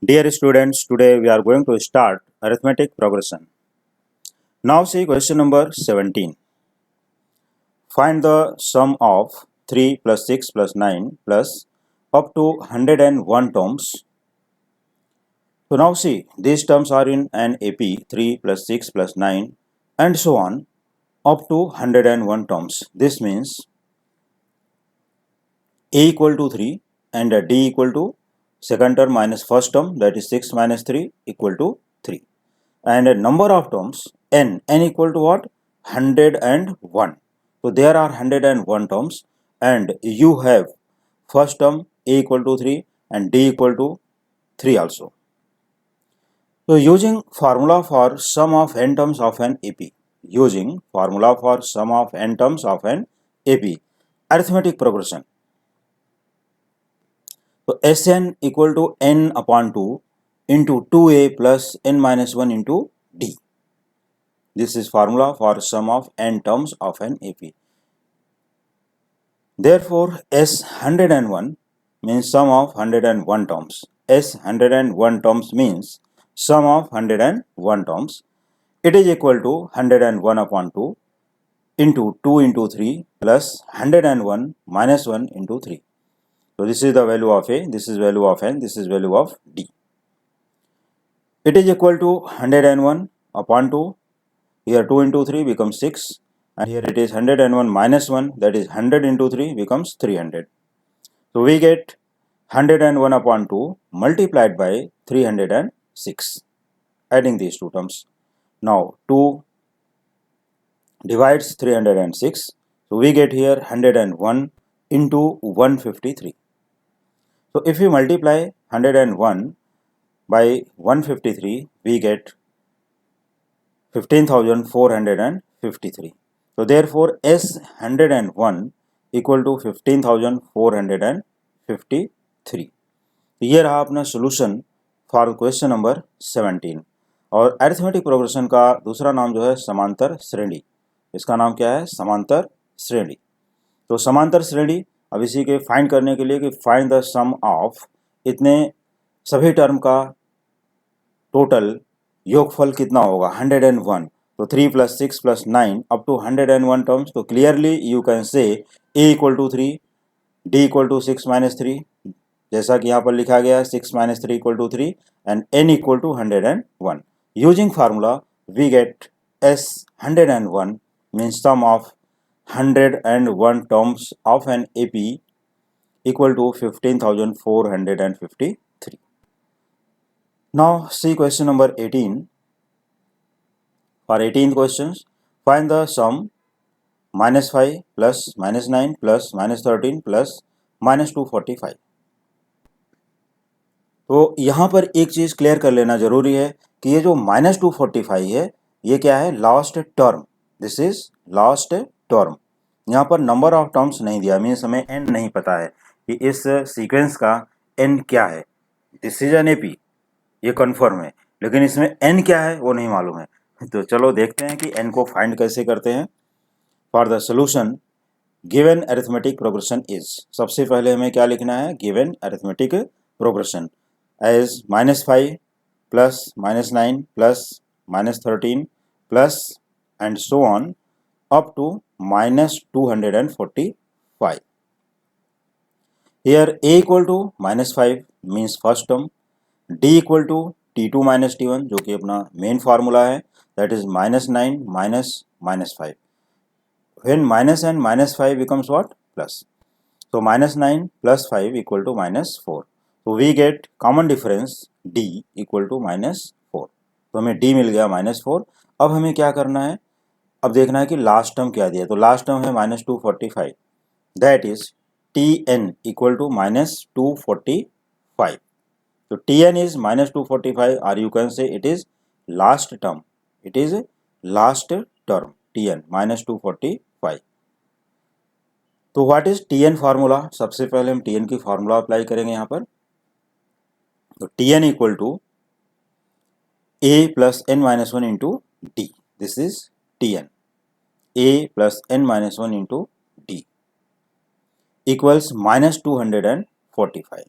Dear students, today we are going to start arithmetic progression. Now see question number 17. Find the sum of 3 plus 6 plus 9 plus up to 101 terms. So now see, these terms are in an AP 3 plus 6 plus 9 and so on up to 101 terms. This means A equal to 3 and D equal to second term minus first term, that is 6 minus 3 equal to 3. And a number of terms n equal to what? 101. So there are 101 terms and you have first term A equal to 3 and D equal to 3 also. So using formula for sum of n terms of an AP, arithmetic progression. So Sn equal to n upon 2 into 2a plus n minus 1 into d. This is formula for sum of n terms of an AP. Therefore, S101 means sum of 101 terms. S101 terms means sum of 101 terms. It is equal to 101 upon 2 into 2 into 3 plus 101 minus 1 into 3. So this is the value of A, this is value of N, this is value of D. It is equal to 101 upon 2. Here 2 into 3 becomes 6 and here it is 101 minus 1, that is 100 into 3 becomes 300. So we get 101 upon 2 multiplied by 306, adding these two terms. Now 2 divides 306, so we get here 101 into 153. So if we multiply 101 by 153, we get 15,453. So therefore S101 equal to 15,453. ये रहा अपना solution for question number 17। और arithmetic progression का दूसरा नाम जो है समांतर श्रेणी। इसका नाम क्या है? समांतर श्रेणी। तो समांतर श्रेणी अब इसी के फाइंड करने के लिए कि फाइंड द सम ऑफ इतने सभी टर्म का टोटल योगफल कितना होगा 101। तो 3 plus 6 plus 9 up to 101 terms. तो clearly you can say A equal to 3, D equal to 6 minus 3, जैसा कि यहाँ पर लिखा गया है 6 minus 3 equal to 3 and N equal to 101। Using formula we get S 101 means sum of 101 terms of an AP equal to 15,453. Now see question number 18. For 18th questions, find the sum minus 5 plus minus 9 plus minus 13 plus minus 245. तो यहाँ पर एक चीज clear कर लेना जरूरी है कि ये जो माइनस 245 है ये क्या है? Last term. This is last term. यहाँ पर नंबर ऑफ टर्म्स नहीं दिया, मीन्स हमें एन नहीं पता है कि इस सीक्वेंस का एन क्या है। दिस इज एन एपी, ये कन्फर्म है, लेकिन इसमें एन क्या है वो नहीं मालूम है। तो चलो देखते हैं कि एन को फाइंड कैसे करते हैं। For the solution given arithmetic progression is, सबसे पहले हमें क्या लिखना है? Given arithmetic progression as minus 5 plus minus 9 plus minus 13 plus and so on up to minus 245. Here a equal to minus 5 means first term, d equal to t2 minus t1 जो कि अपना main formula है, that is minus 9 minus minus 5. When minus and minus 5 becomes what? Plus. So minus 9 plus 5 equal to minus 4. So we get common difference d equal to minus 4. तो हमें d मिल गया minus 4. अब हमें क्या करना है? अब देखना है कि लास्ट टर्म क्या दिया। तो लास्ट टर्म है minus 245, that is T N equal to minus 245. तो टी एन इज माइनस 245 और you can say it is last term, it is last term T N minus 245. तो what is T N formula? सबसे पहले हम T N की formula apply करेंगे यहाँ पर। तो T N equal to A plus N minus 1 into D, this is T N. A plus n minus 1 into D equals minus 245.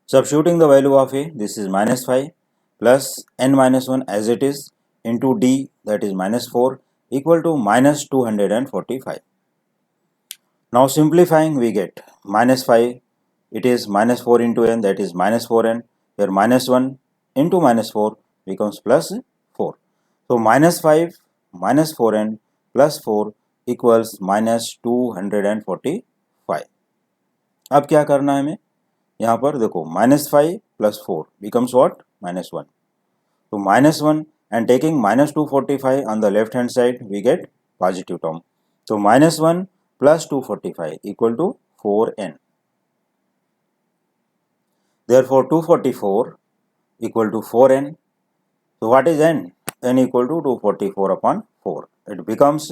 Substituting the value of a, this is minus 5 plus n minus 1 as it is into d, that is minus 4, equal to minus 245. Now simplifying, we get minus 5, it is minus 4 into n, that is minus 4n, where minus 1 into minus 4 becomes plus 4. So minus 5 minus 4n plus 4 equals minus 245. अब क्या करना है हमें, यहाँ पर देखो minus 5 plus 4 becomes what, minus 1. So minus 1 and taking minus 245 on the left hand side, we get positive term. So minus 1 plus 245 equal to 4n. Therefore 244 equal to 4n. So what is n? n equal to 244 upon 4. It becomes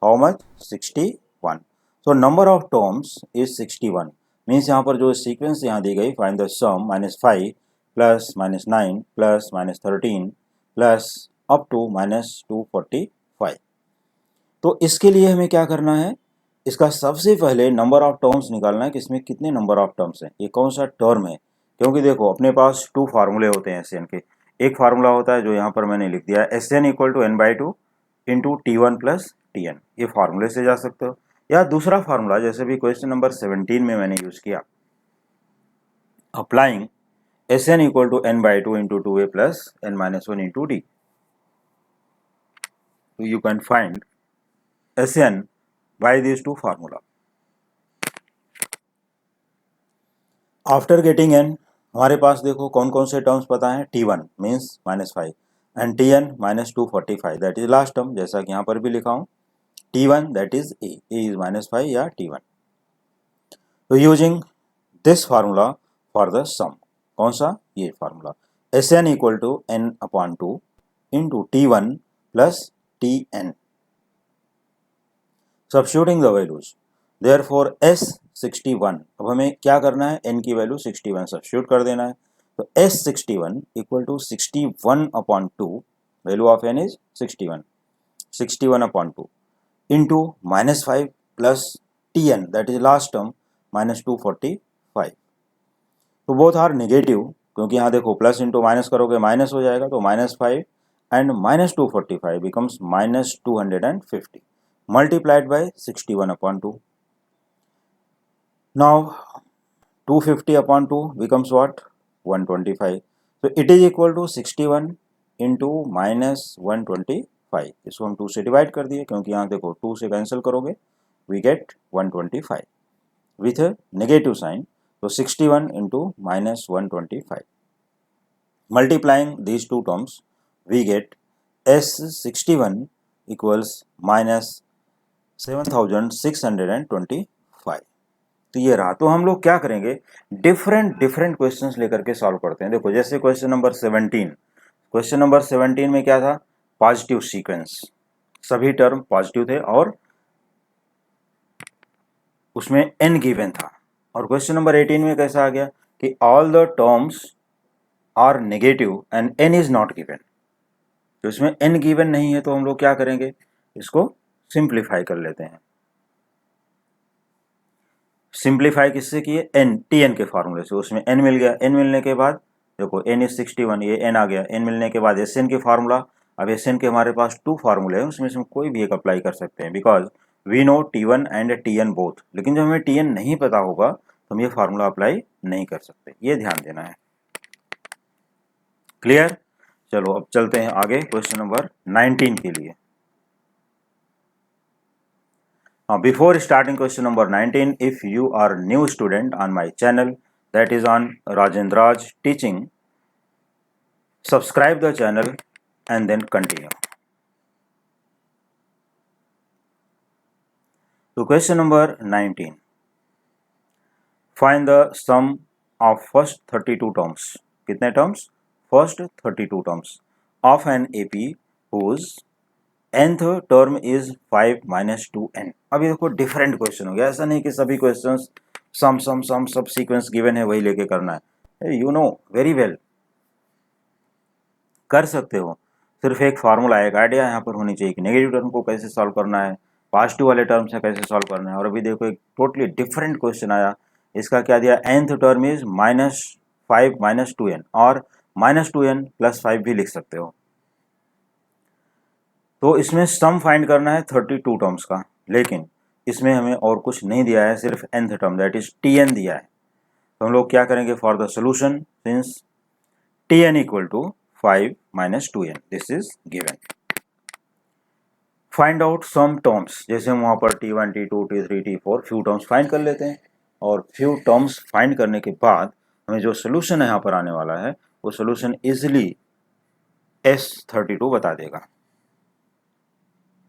how much? 61. So number of terms is 61. Means यहाँ पर जो sequence यहाँ दी गई, find the sum minus 5 plus minus 9 plus minus 13 plus up to minus 245. तो इसके लिए हमें क्या करना है, इसका सबसे पहले नंबर ऑफ टर्म्स निकालना है कि इसमें कितने नंबर ऑफ टर्म्स हैं, ये कौन सा टर्म है. क्योंकि देखो अपने पास 2 फार्मूले होते हैं एस एन के. एक फार्मूला होता है जो यहाँ पर मैंने लिख दिया है, S N equal to N by two into T one plus T N. ये फार्मूले से जा सकते हो, या दूसरा फार्मूला जैसे भी क्वेश्चन नंबर 17 में मैंने यूज किया, applying S N equal to N by two into two A plus N minus one into D. तो you can find S N by this two formula. After getting N, हमारे पास देखो कौन कौन से टर्म्स पता है. T1 means minus 5 and Tn minus 245, that is last term, जैसा कि यहाँ पर भी लिखा हूँ. T1 that is A is minus 5 या T1. तो using this formula for the sum, कौन सा, ये फार्मूला, S N equal to N upon two into T1 plus Tn. Substituting the values, therefore S61, अब हमें क्या करना है, n की वैल्यू 61 सब्स्टिट्यूट कर देना है. तो S61 equal to 61 upon two, value of n is 61 upon two into minus 5 plus Tn, that is last term, minus 245. तो बोथ आर नेगेटिव, क्योंकि यहाँ देखो प्लस इंटू माइनस करोगे माइनस हो जाएगा, तो minus 5 and minus 245 becomes minus 250 multiplied by 61 upon 2. Now 250 upon 2 becomes what, 125. So it is equal to 61 into minus 125. इसको हम 2 से डिवाइड कर दिए, क्योंकि यहाँ देखो 2 से कैंसिल करोगे, we get 125 with a negative sign. So 61 into minus 125. Multiplying these two terms, we get S61 equals minus 7625. तो ये रहा. तो हम लोग क्या करेंगे, डिफरेंट क्वेश्चंस लेकर के सॉल्व करते हैं. देखो जैसे क्वेश्चन नंबर 17 में क्या था, पॉजिटिव सीक्वेंस, सभी टर्म पॉजिटिव थे और उसमें n गिवन था. और क्वेश्चन नंबर 18 में कैसा आ गया कि all the terms are negative and n is not given. तो इसमें n गिवन नहीं है, तो हम लोग क्या करेंगे, इसको सिंप्लीफाई कर लेते हैं. सिंप्लीफाई किससे किए, n Tn के फार्मूले से. उसमें n मिल गया, n मिलने के बाद देखो n इज 61, ये n आ गया. n मिलने के बाद Sn के फार्मूला, अब Sn के हमारे पास 2 फार्मूले हैं, उसमें से हम कोई भी एक अप्लाई कर सकते हैं, because we know T1 and Tn both. लेकिन जब हमें Tn नहीं पता होगा तो हम ये फार्मूला अप्लाई नहीं कर सकते, ये ध्यान देना है. क्लियर. चलो अब चलते हैं आगे क्वेश्चन नंबर 19 के लिए. Now before starting question number 19, if you are new student on my channel, that is on Rajendraj Teaching, subscribe the channel and then continue. So question number 19, find the sum of first 32 terms. कितने terms? First 32 terms of an AP whose nth term is 5 minus 2n. अभी देखो different question हो गया, ऐसा नहीं कि सभी questions सम सब सीक्वेंस गिवन है वही लेके करना है. यू नो वेरी वेल, कर सकते हो. सिर्फ एक फार्मूला, एक आइडिया यहाँ पर होनी चाहिए कि नेगेटिव टर्म को कैसे सॉल्व करना है, पॉजिटिव वाले टर्म से कैसे सॉल्व करना है. और अभी देखो एक टोटली डिफरेंट क्वेश्चन आया, इसका क्या दिया, nth term is minus 5 minus 2n और माइनस 2n प्लस 5 भी लिख सकते हो। तो इसमें सम फाइंड करना है 32 टर्म्स का, लेकिन इसमें हमें और कुछ नहीं दिया है, सिर्फ nth term that is tn दिया है। तो हम लोग क्या करेंगे for the solution, since tn equal to 5 minus 2n this is given. Find out sum terms, जैसे हम वहाँ पर t1 t2 t3 t4 few terms find कर लेते हैं, और फ्यू टर्म्स फाइंड करने के बाद हमें जो सोल्यूशन यहाँ पर आने वाला है वो सोल्यूशन इजिली S32 बता देगा।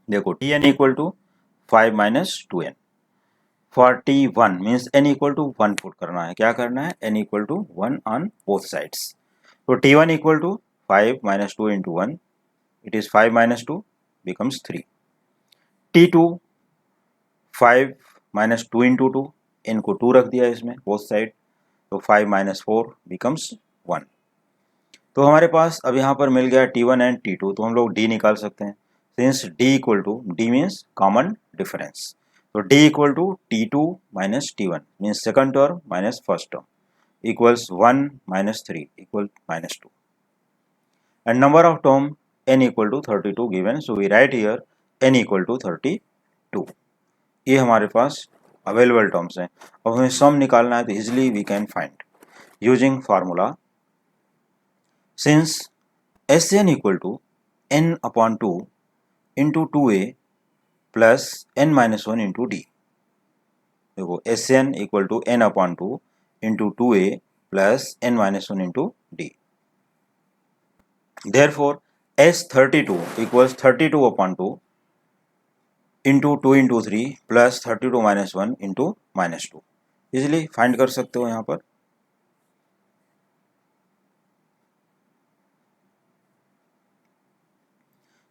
देखो tn equal to 5 minus 2n, for t1 means n equal to 1 put करना है। क्या करना है, n equal to 1 on both sides. तो t1 equal to 5 minus 2 into 1, it is 5 minus 2 becomes 3। t2 5 minus 2 into 2, n को 2 रख दिया इसमें बोथ साइड, तो 5 माइनस 4 becomes 1। तो हमारे पास अब यहाँ पर मिल गया t1 एंड t2, तो हम लोग d निकाल सकते हैं, since d equal to, d means common difference, तो d equal to t2 minus t1 means second term minus first term equals 1 minus 3 equal minus 2, and number of term n equal to 32 given, so we write here n equal to 32। ये हमारे पास available terms हैं। अब हमें सम निकालना है, तो easily we can find using formula, since Sn equal to n upon 2 into 2a plus n minus 1 into D. देखो Sn equal to n upon 2 into 2a plus n minus 1 into D. Therefore S32 equals 32 upon 2 into 2 into 3 plus 32 minus 1 into minus 2। Easily find कर सकते हो यहाँ पर।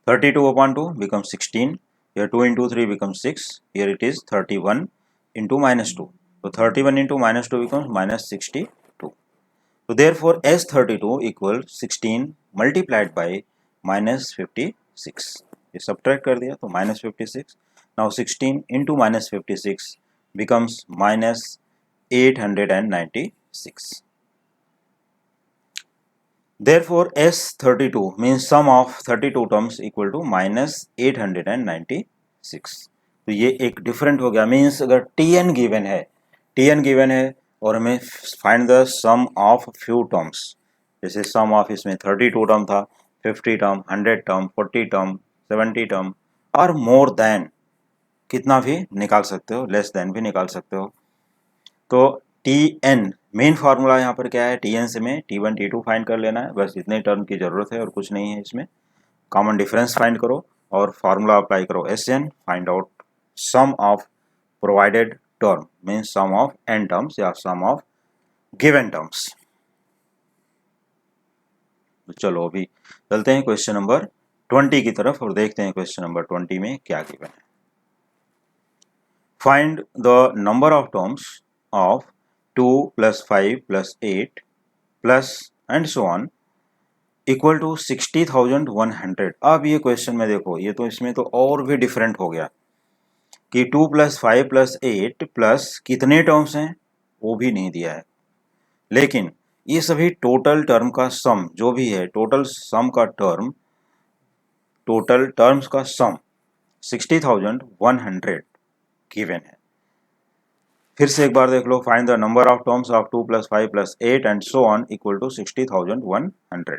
(32 upon 2 becomes 16. Here 2 into 3 becomes 6. Here it is 31 into minus 2. So 31 into minus 2 becomes minus 62. So therefore S32 equals 16 multiplied by minus 56. ये subtract कर दिया तो minus 56. Now 16 into minus 56 becomes minus 896. Therefore S32 means sum of 32 terms equal to minus 896। तो ये एक different हो गया, means अगर tn गिवन है और हमें find the sum of few terms, जैसे सम ऑफ इसमें 32 टर्म था, 50 टर्म, 100 टर्म, 40 टर्म, 70 टर्म और मोर देन कितना भी निकाल सकते हो, लेस देन भी निकाल सकते हो। तो tn मेन फार्मूला यहाँ पर क्या है, tn से में t1 t2 फाइंड कर लेना है, बस इतने टर्म की ज़रूरत है और कुछ नहीं है। इसमें कॉमन डिफरेंस फाइंड करो और फार्मूला अप्लाई करो Sn, find out sum of provided term means sum of n terms या सम ऑफ गिवन टर्म्स। चलो अभी चलते हैं क्वेश्चन नंबर 20 की तरफ और देखते हैं क्वेश्चन नंबर 20 में क्या गिवन है। Find the number of terms of 2 plus 5 plus 8 plus and so on equal to 60,100। अब ये क्वेश्चन में देखो, ये तो इसमें तो और भी डिफरेंट हो गया कि 2 plus 5 plus 8 प्लस कितने टर्म्स हैं वो भी नहीं दिया है, लेकिन ये सभी टोटल टर्म का सम जो भी है, टोटल सम का टर्म, टोटल टर्म्स का सम 60,100 गिवन है। फिर से एक बार देख लो, find the number of terms of 2 plus 5 plus 8 and so on equal to 60,100।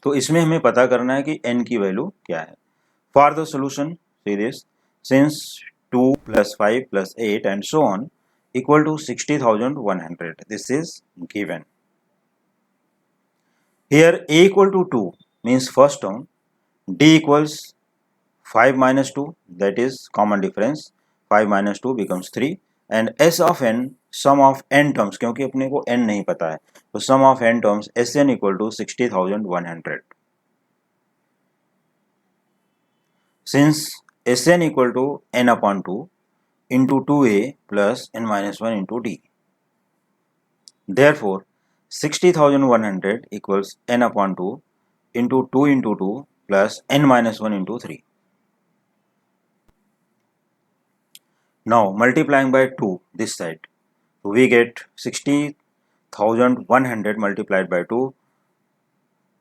तो इसमें हमें पता करना है कि n की वैल्यू क्या है। For the solution see this, since 2 plus 5 plus 8 and so on equal to 60,100, this is given. Here a equal to 2 means first term, d equals 5 minus 2 that is common difference, 5 minus 2 becomes 3 and s of n sum of n terms, क्योंकि अपने को n नहीं पता है तो sum of n terms Sn equal to 60,100। since Sn equal to n upon 2 into 2a plus n minus 1 into d, therefore 60,100 equals n upon 2 into 2 into 2 plus n minus 1 into 3। Now multiplying by 2 this side, so we get 60 20,100 multiplied by 2,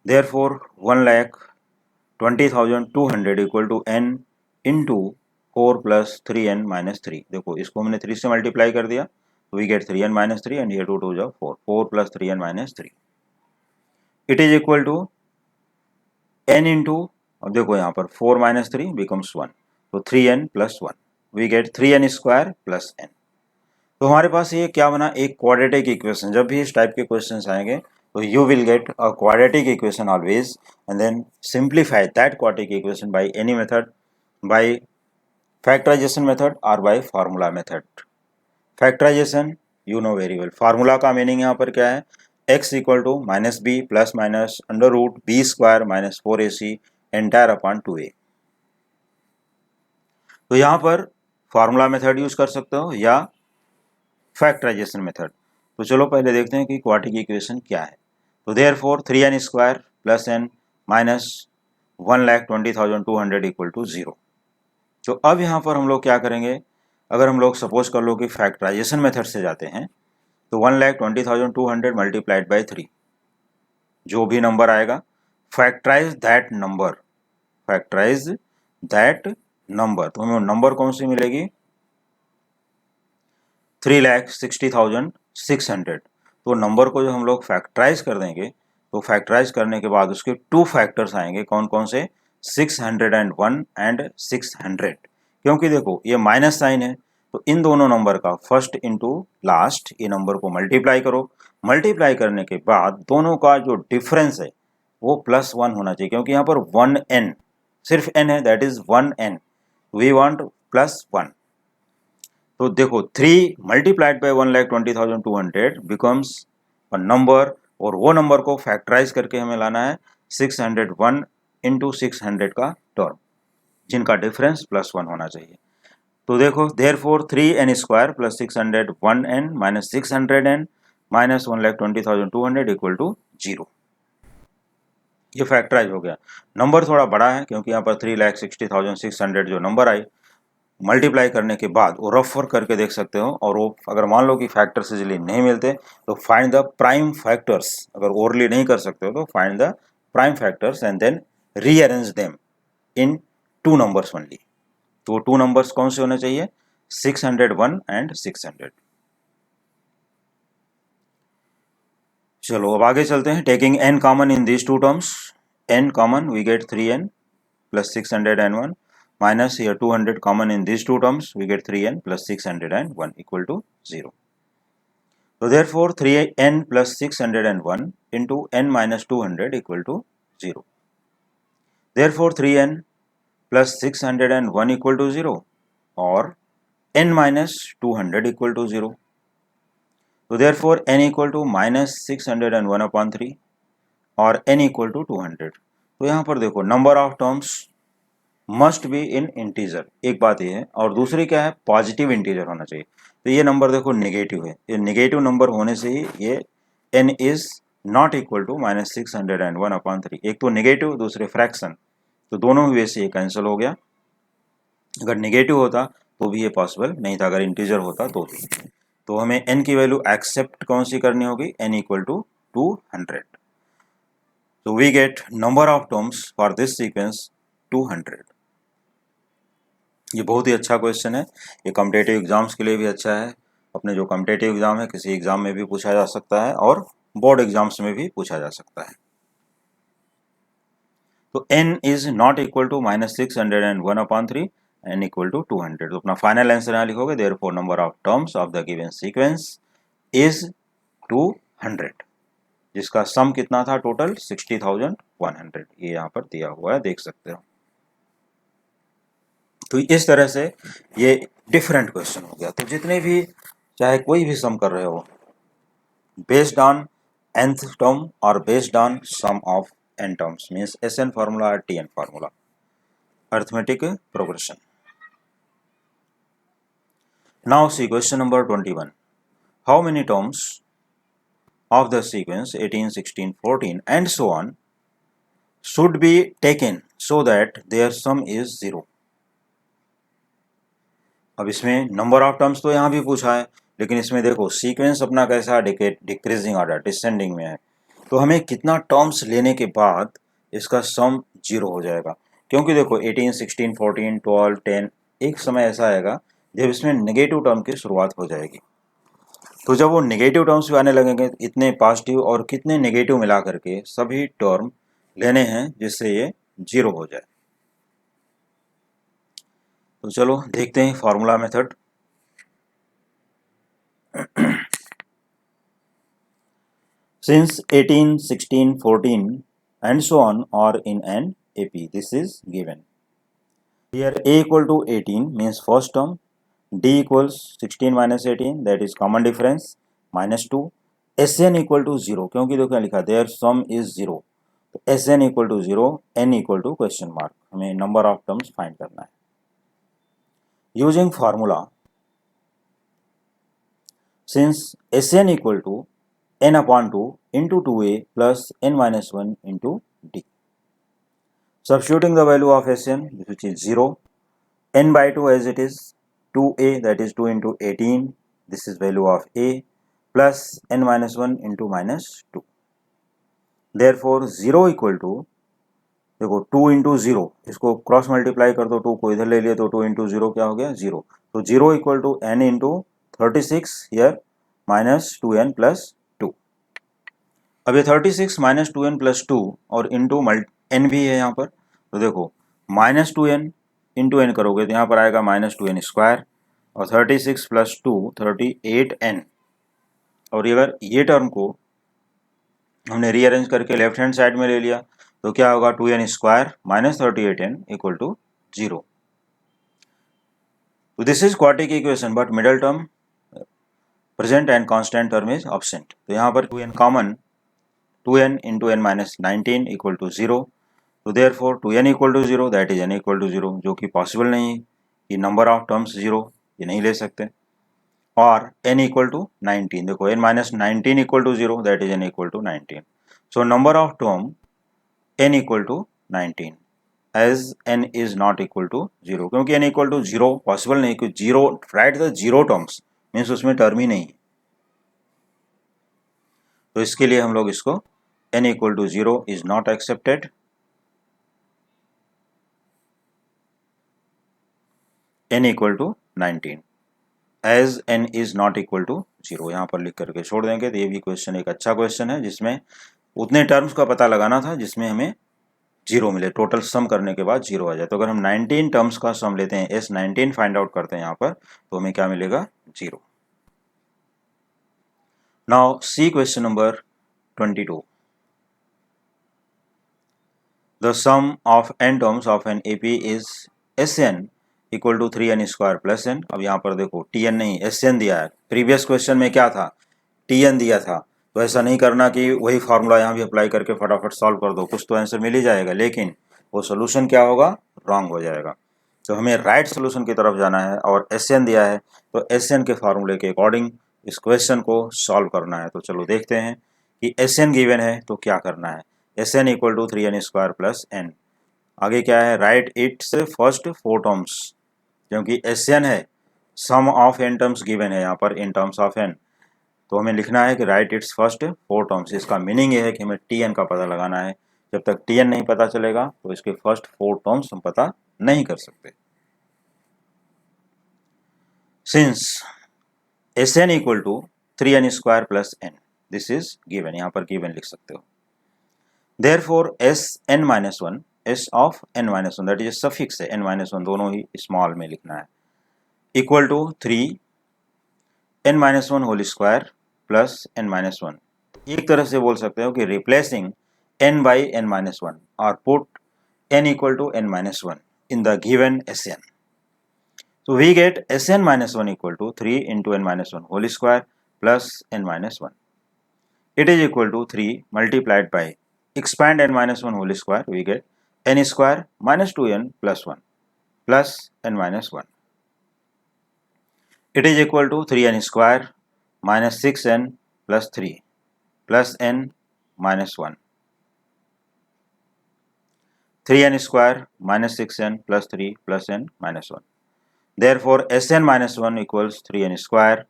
therefore 1,20,200 equal to n into 4 plus 3n minus 3। देखो इसको हमने 3 से multiply कर दिया तो we get 3n minus 3 and ये 2 2 जा 4, 4 plus 3n minus 3। It is equal to n into, अब देखो यहाँ पर 4 माइनस 3 बिकम्स 1, तो 3n plus 1, we get 3n square plus n। तो हमारे पास ये क्या बना, एक क्वाड्रेटिक इक्वेशन। जब भी इस टाइप के क्वेश्चंस आएंगे तो you will get a quadratic equation always and then simplify that quadratic equation by any method, by factorisation method और by formula method. Factorisation you know very well, formula का meaning यहाँ पर क्या है, x equal to minus B plus minus under root B square minus 4ac entire upon 2a। तो यहाँ पर formula method use कर सकते हो या फैक्टराइजेशन मेथड। तो चलो पहले देखते हैं कि क्वाड्रेटिक इक्वेशन क्या है। तो therefore 3n square plus n minus 1,20,200 equal to 0। तो अब यहाँ पर हम लोग क्या करेंगे, अगर हम लोग सपोज कर लो कि फैक्टराइजेशन मेथड से जाते हैं तो 1,20,200 मल्टीप्लाइड बाई 3, जो भी नंबर आएगा factorise that number, factorise that number. तो हमें नंबर कौन सी मिलेगी, 3,60,600। तो नंबर को जो हम लोग फैक्टराइज कर देंगे तो फैक्टराइज करने के बाद उसके 2 फैक्टर्स आएंगे, कौन कौन से, 601 एंड 600। क्योंकि देखो ये माइनस साइन है तो इन दोनों नंबर का फर्स्ट इंटू लास्ट ये नंबर को मल्टीप्लाई करो। मल्टीप्लाई करने के बाद दोनों का जो डिफरेंस है वो +1 होना चाहिए, क्योंकि यहाँ पर 1n, सिर्फ n है, that is 1n, we want +1। तो देखो 3 multiplied by 1,20,200 becomes a number, और वो नंबर को फैक्टराइज करके हमें लाना है 601 इंटू 600 का टर्म, जिनका डिफरेंस +1 होना चाहिए। तो देखो therefore 3n square plus 601n minus 600n minus 1,20,200 equal to 0। ये फैक्टराइज हो गया। नंबर थोड़ा बड़ा है क्योंकि यहाँ पर 3,60,600 जो नंबर आई मल्टीप्लाई करने के बाद वो रफ वर्क करके देख सकते हो, और वो अगर मान लो कि फैक्टर्स इजीली नहीं मिलते तो फाइंड द प्राइम फैक्टर्स, अगर ओरली नहीं कर सकते हो तो find the prime factors and then rearrange them in 2 numbers only. तो वो 2 नंबर्स कौन से होने चाहिए, 601 एंड 600। चलो अब आगे चलते हैं। Taking n common in this 2 terms, n common we get 3n plus 601 minus here 200 common in these 2 terms, we get 3n plus 601 equal to 0. So therefore 3n plus 601 into n minus 200 equal to 0. Therefore 3n plus 601 equal to 0 or n minus 200 equal to 0. So therefore n equal to minus 601 upon 3 or n equal to 200. तो यहाँ पर देखो number of terms must be in integer, एक बात ये है, और दूसरी क्या है, पॉजिटिव इंटीजर होना चाहिए। तो ये नंबर देखो नेगेटिव है, ये नेगेटिव नंबर होने से ही ये n is not equal to minus 601 upon 3। एक तो नेगेटिव दूसरे फ्रैक्शन, तो दोनों वे से ये कैंसिल हो गया। अगर नेगेटिव होता तो भी ये पॉसिबल नहीं था, अगर इंटीजर होता तो भी। तो हमें n की वैल्यू एक्सेप्ट कौन सी करनी होगी, n इक्वल टू 200। तो we get number of terms for this sequence 200। ये बहुत ही अच्छा क्वेश्चन है, ये कॉम्पिटेटिव एग्जाम्स के लिए भी अच्छा है। अपने जो कॉम्पिटेटिव एग्जाम है किसी एग्जाम में भी पूछा जा सकता है और बोर्ड एग्जाम्स में भी पूछा जा सकता है। तो n is not equal to minus 601 upon 3, n equal to 200। तो अपना फाइनल आंसर यहाँ लिखोगे, therefore number of terms of the given sequence is 200, जिसका सम कितना था टोटल 60,100। ये यहाँ पर दिया हुआ है, देख सकते हो। तो इस तरह से ये डिफरेंट क्वेश्चन हो गया। तो जितने भी चाहे कोई भी सम कर रहे हो बेस्ड ऑन nth टर्म और based on sum of n terms, means SN formula और TN formula, arithmetic progression. Now see question number 21। How many terms of the sequence 18, 16, 14 and so on should be taken so that their sum is 0। अब इसमें number of terms तो यहाँ भी पूछा है, लेकिन इसमें देखो सीक्वेंस अपना कैसा डिक्रीजिंग ऑर्डर डिसेंडिंग में है, तो हमें कितना टर्म्स लेने के बाद इसका सम 0 हो जाएगा। क्योंकि देखो 18, 16, 14, 12, 10 एक समय ऐसा आएगा जब इसमें नेगेटिव टर्म की शुरुआत हो जाएगी। तो जब वो नेगेटिव टर्म्स भी आने लगेंगे, इतने पॉजिटिव और कितने नेगेटिव मिला करके सभी टर्म लेने हैं जिससे ये 0 हो जाए। तो चलो देखते हैं formula method. Since 18, 16, 14 and so on are in an AP, this is given. Here A equal to 18 means first term, D equals 16 minus 18, that is common difference, minus 2, Sn equal to 0, क्योंकि देखो क्या लिखा there sum is 0, तो Sn equal to 0, n equal to question mark, हमें number of terms find करना है। Using formula, since Sn equal to n upon 2 into 2a plus n minus 1 into d. Substituting the value of Sn, which is 0, n by 2 as it is, 2a, that is 2 into 18, this is value of a, plus n minus 1 into minus 2. Therefore 0 equal to, देखो 2 into 0, इसको cross multiply कर दो, 2 को इधर ले लिए तो 2 into 0 क्या हो गया 0, तो 0 equal to n into 36 here minus 2n plus 2। अब ये 36 माइनस 2n प्लस 2 और इंटू n भी है यहाँ पर, तो देखो माइनस 2n इंटू n करोगे तो यहाँ पर आएगा माइनस 2n स्क्वायर, और 36 प्लस 2 38n, और अगर ये टर्म को हमने रीअरेंज करके लेफ्ट हैंड साइड में ले लिया तो क्या होगा 2n square minus 38n equal to 0। तो this is quadratic equation but middle term present and constant term is absent, तो यहाँ पर 2n common, 2n into n minus 19 equal to 0, तो therefore 2n equal to 0, that is n equal to 0, जो कि possible नहीं है कि number of terms 0 ये नहीं ले सकते, और n equal to 19, देखो n minus 19 equal to 0, that is n equal to 19, so number of term n equal to 19 as n is not equal to 0, क्योंकि n equal to 0 पॉसिबल नहीं, क्योंकि 0 right the 0 terms means उसमें term ही नहीं, तो इसके लिए हम लोग इसको n equal to 0 is not accepted, n equal to 19 as n is not equal to 0 यहाँ पर लिख करके छोड़ देंगे। तो ये भी क्वेश्चन एक अच्छा क्वेश्चन है जिसमें उतने टर्म्स का पता लगाना था जिसमें हमें 0 मिले, टोटल सम करने के बाद 0 आ जाए। तो अगर हम 19 टर्म्स का सम लेते हैं, S19 फाइंड आउट करते हैं यहाँ पर, तो हमें क्या मिलेगा 0। Now see question number 22। The sum of n terms of an AP is Sn equal to 3n square plus n। अब यहाँ पर देखो Tn नहीं Sn दिया है, प्रीवियस क्वेश्चन में क्या था Tn दिया था, तो ऐसा नहीं करना कि वही फार्मूला यहाँ भी अप्लाई करके फटाफट सॉल्व कर दो, कुछ तो आंसर मिल ही जाएगा, लेकिन वो सोल्यूशन क्या होगा रॉन्ग हो जाएगा। तो हमें राइट सोल्यूशन की तरफ जाना है, और Sn दिया है तो Sn के फार्मूले के अकॉर्डिंग इस क्वेश्चन को सॉल्व करना है। तो चलो देखते हैं कि Sn गिवन है तो क्या करना है। Sn equal to 3n square plus n, आगे क्या है राइट इट्स फर्स्ट 4 टर्म्स, क्योंकि Sn है sum of n terms given है यहाँ पर इन टर्म्स ऑफ n, तो हमें लिखना है कि राइट इट्स फर्स्ट 4 टर्म्स। इसका मीनिंग ये है कि हमें Tn का पता लगाना है, जब तक Tn नहीं पता चलेगा तो इसके फर्स्ट 4 टर्म्स हम पता नहीं कर सकते। Since Sn equal to 3n square plus n, this is given, यहाँ पर गिवन लिख सकते हो। Therefore Sn minus 1, S of n minus 1, that is suffix है, n minus 1 दोनों ही स्मॉल में लिखना है, equal to 3n minus 1 whole square plus n minus 1। एक तरह से बोल सकते हो कि replacing n by n minus 1 और put n equal to n minus 1 in the given Sn. So we get Sn minus 1 equal to 3 into n minus 1 whole square plus n minus 1. It is equal to 3 multiplied by expand n minus 1 whole square, we get n square minus 2n plus 1 plus n minus 1. It is equal to 3n square minus 6n plus 3 plus n minus 1. 3n square minus 6n plus 3 plus n minus 1. Therefore Sn minus 1 equals 3n square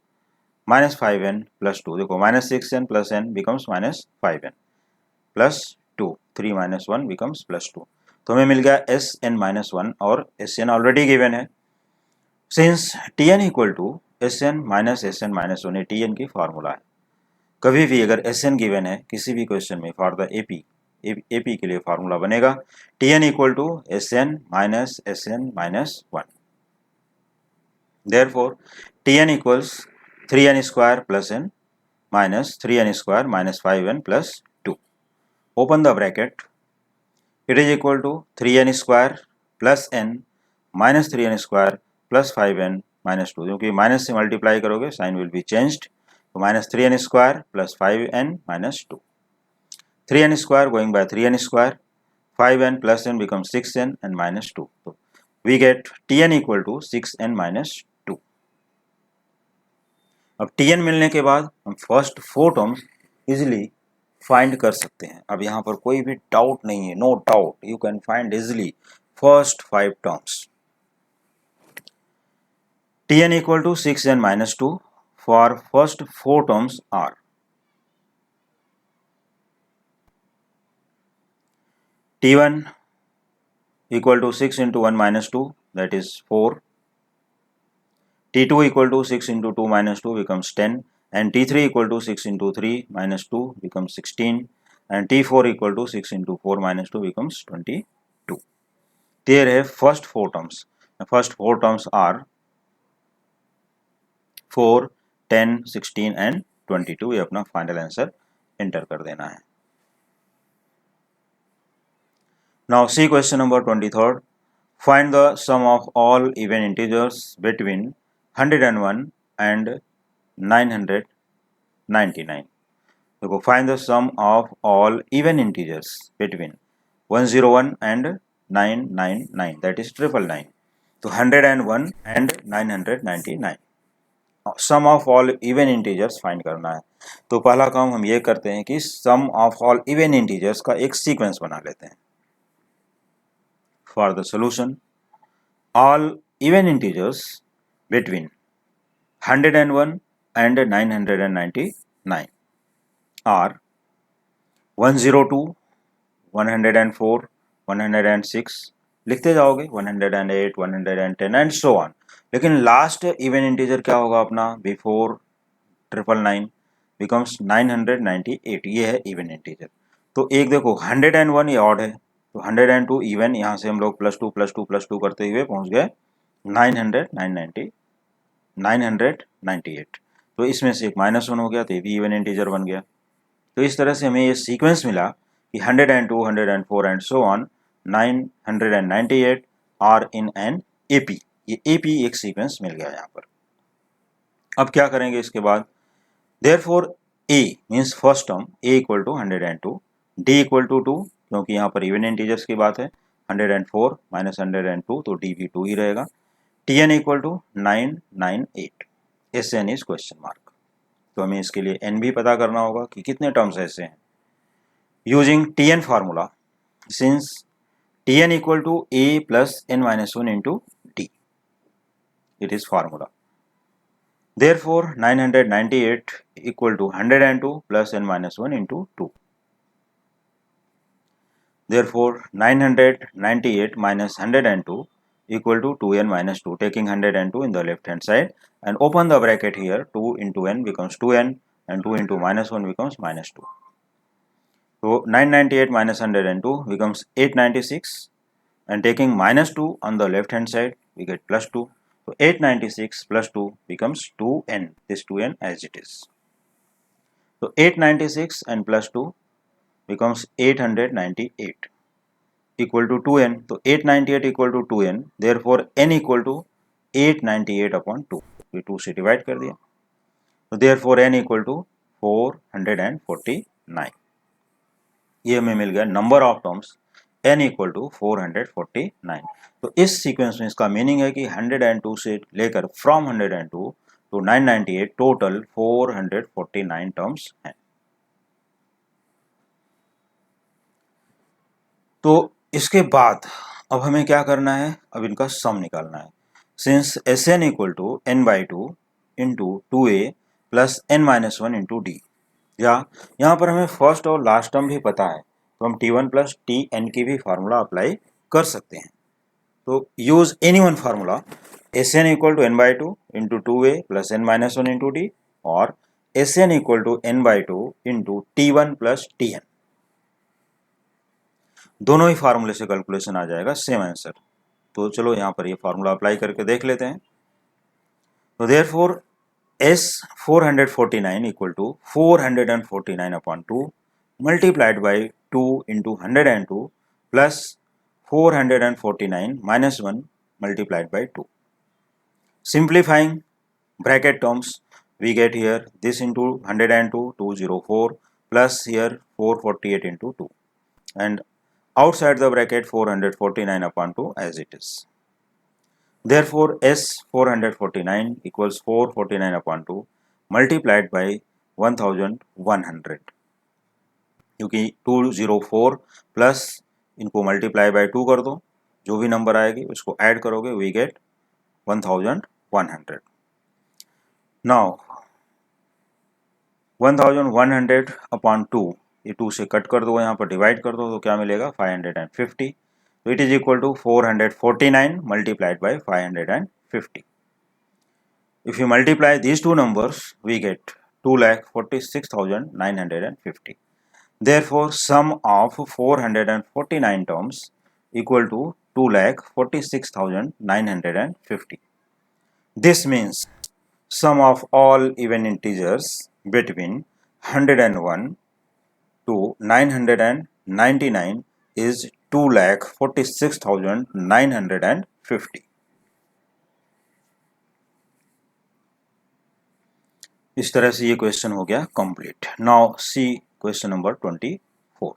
minus 5n plus 2, देखो minus 6n plus n becomes minus 5n plus 2, 3 minus 1 becomes plus 2। तो हमें मिल गया Sn minus 1 और Sn already given है। Since Tn equal to Sn minus 1 ये Tn की formula है। कभी भी अगर Sn गिवन है किसी भी क्वेश्चन में फॉर द AP के लिए फार्मूला बनेगा Tn equal to Sn minus 1। Therefore Tn equals 3n square plus n minus 3n square minus 5n plus 2। Open the bracket, it is equal to 3n square plus n minus 3n square plus 5n minus 2, क्योंकि minus से multiply करोगे sign will be changed, तो minus 3n square plus 5n minus 2, 3n square going by 3n square, 5n plus n becomes 6n and minus 2. So we get Tn equal to 6n minus 2. अब Tn मिलने के बाद हम first 4 terms easily find कर सकते हैं। अब यहाँ पर कोई भी डाउट नहीं है, no doubt, you can find easily first 5 terms. Tn equal to 6n minus 2 for first 4 terms are T1 equal to 6 into 1 minus 2, that is 4. T2 equal to 6 into 2 minus 2 becomes 10, and T3 equal to 6 into 3 minus 2 becomes 16, and T4 equal to 6 into 4 minus 2 becomes 22. There है first 4 terms. The first 4 terms are 4, 10, 16 and 22. ये अपना final answer enter कर देना है। Now see question number 23rd. Find the sum of all even integers between 101 and 999. देखो find the sum of all even integers between 101 and 999, that is 999. तो 101 and 999 sum of all even integers find करना है। तो पहला काम हम ये करते हैं कि sum of all even integers का एक सीक्वेंस बना लेते हैं। For the solution, all even integers between 101 and 999 are 102, 104, 106, लिखते जाओगे 108, 110 एंड सो ऑन। लेकिन लास्ट इवन इंटीजर क्या होगा अपना बिफोर 999 बिकम्स 998, ये है इवन इंटीजर। तो एक देखो 101 ये ऑड है, तो 102 इवन, यहाँ से हम लोग plus two plus two plus two करते हुए पहुंच गए 998, तो इसमें से एक -1 हो गया, तो ये भी इवन इंटीजर बन गया। तो इस तरह से हमें ये सीक्वेंस मिला कि 102, 104 and so on 998 are in an AP. ये एपी एक सीक्वेंस मिल गया यहाँ पर। अब क्या करेंगे इसके बाद, therefore a means first term a equal to 102, d equal to 2, क्योंकि यहाँ पर इवन इंटीजर्स की बात है, 104 माइनस 102 तो डी भी 2 ही रहेगा। T N equal to 998, S n is question mark. तो हमें इसके लिए एन भी पता करना होगा कि कितने टर्म्स ऐसे हैं। Using T N formula, since T N equal to A plus N minus 1 into d, it is formula. Therefore 998 equal to 102 plus n minus 1 into 2. Therefore 998 minus 102 equal to 2n minus 2, taking 102 in the left hand side and open the bracket here, 2 into n becomes 2n and 2 into minus 1 becomes minus 2. So 998 minus 102 becomes 896 and taking minus 2 on the left hand side we get plus 2. So 896 plus 2 becomes 2n, this 2n as it is. So 896 and plus 2 becomes 898 equal to 2n. So 898 equal to 2n, therefore n equal to 898 upon 2. ये 2 से divide कर दिया, तो therefore n equal to 449। ये हमें मिल गया number of terms n equal to 449। तो इस सीक्वेंस में इसका मीनिंग है कि 102 से लेकर फ्रॉम 102 टू 998 टोटल 449 टर्म्स हैं। तो इसके बाद अब हमें क्या करना है, अब इनका सम निकालना है। Since S N equal to n by 2 into 2a plus n minus one into d, या यहाँ पर हमें फर्स्ट और लास्ट टर्म भी पता है तो हम T1 प्लस टी एन की भी फार्मूला अप्लाई कर सकते हैं। तो use any one formula, S N equal to N by two into two A plus N minus one into D, और S N equal to N by two into T1 plus T N. दोनों ही फार्मूले से calculation आ जाएगा same answer. तो चलो यहाँ पर ये फार्मूला अप्लाई करके देख लेते हैं। तो therefore S 449 equal to 449 upon 2 multiplied by 2 into 102 plus 449 minus 1 multiplied by 2. Simplifying bracket terms, we get here this into 102, 204 plus here 448 into 2, and outside the bracket 449 upon 2 as it is. Therefore S 449 equals 449 upon 2 multiplied by 1100, क्योंकि 204 plus इनको multiply by 2 कर दो, जो भी number आएगी उसको add करोगे, we get 1100. Now 1100 upon 2, ये 2 से कट कर दो, यहाँ पर डिवाइड कर दो तो क्या मिलेगा 550. तो it is equal to 449 multiplied by 550. If you multiply these two numbers we get 2,46,950. Therefore sum of 449 terms equal to 2,46,950. This means sum of all even integers between 101 to 999 is 2,46,950. इस तरह से ये क्वेश्चन हो गया complete. Now see question number 24.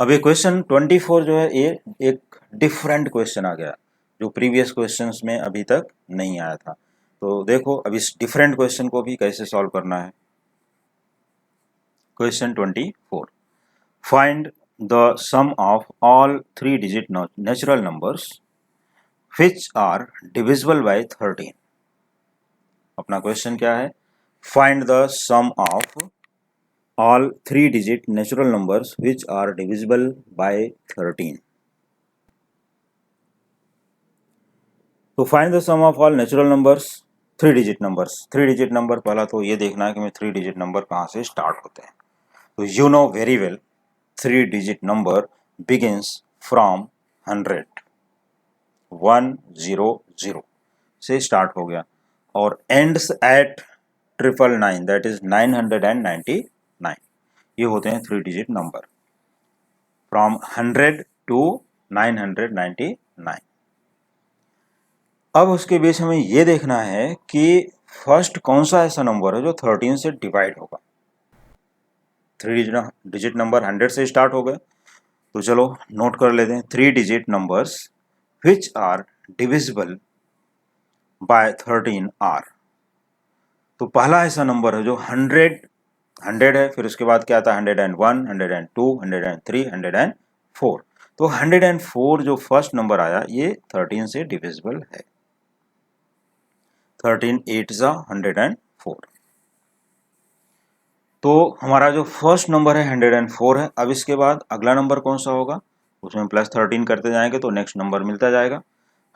अब ये question 24 जो है ये एक डिफरेंट क्वेश्चन आ गया जो प्रीवियस क्वेश्चंस में अभी तक नहीं आया था. तो देखो अब इस डिफरेंट क्वेश्चन को भी कैसे सॉल्व करना है. Question 24. Find the sum of all 3 digit natural numbers which are divisible by 13. अपना क्वेश्चन क्या है, find the sum of all 3-digit natural numbers which are divisible by 13. तो find the sum of all natural numbers 3-digit numbers. 3-digit number पहला तो ये देखना है कि मैं 3-digit number कहाँ से स्टार्ट होते हैं. तो you know very well 3-digit number begins from 100, 100 से स्टार्ट हो गया और ends at 999, that is 999. ये होते हैं 3-digit नंबर फ्रॉम 100 टू 999. अब उसके बीच हमें ये देखना है कि फर्स्ट कौन सा ऐसा नंबर है जो 13 से डिवाइड होगा. 3-digit नंबर 100 से स्टार्ट हो गए, तो चलो नोट कर लेते हैं 3-digit numbers which are divisible by 13 are. तो पहला ऐसा नंबर है जो 100 है, फिर उसके बाद क्या आता है 101, 102, 103, 104. तो 104 जो फर्स्ट नंबर आया ये 13 से डिविजिबल है. 13 8 जा 104. तो हमारा जो फर्स्ट नंबर है 104 है. अब इसके बाद अगला नंबर कौन सा होगा, उसमें प्लस 13 करते जाएंगे तो नेक्स्ट नंबर मिलता जाएगा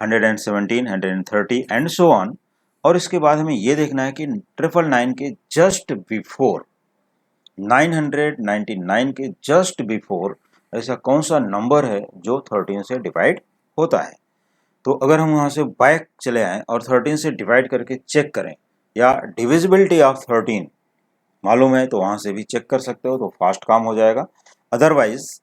117, 130 एंड सो ऑन. और इसके बाद हमें ये देखना है कि 999 के जस्ट बिफोर 999 के जस्ट बिफोर ऐसा कौन सा नंबर है जो 13 से डिवाइड होता है. तो अगर हम वहाँ से बैक चले आएँ और 13 से डिवाइड करके चेक करें या डिविजिबिलिटी ऑफ 13 मालूम है तो वहाँ से भी चेक कर सकते हो, तो फास्ट काम हो जाएगा. अदरवाइज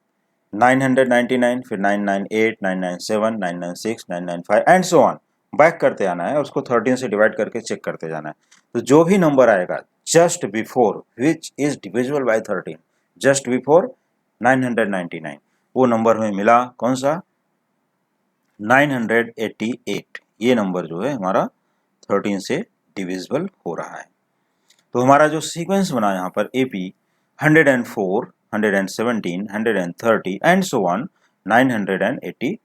999 फिर 998, 997, 996, 995 एंड सो ऑन बैक करते आना है और उसको 13 से डिवाइड करके चेक करते जाना है. तो जो भी नंबर आएगा just before which is divisible by 13, just before 999, वो नंबर हमें मिला कौन सा 988. ये नंबर जो है हमारा 13 से डिविजिबल हो रहा है. तो हमारा जो सीक्वेंस बना यहाँ पर AP 104, 117, 130 एंड सो ऑन 988,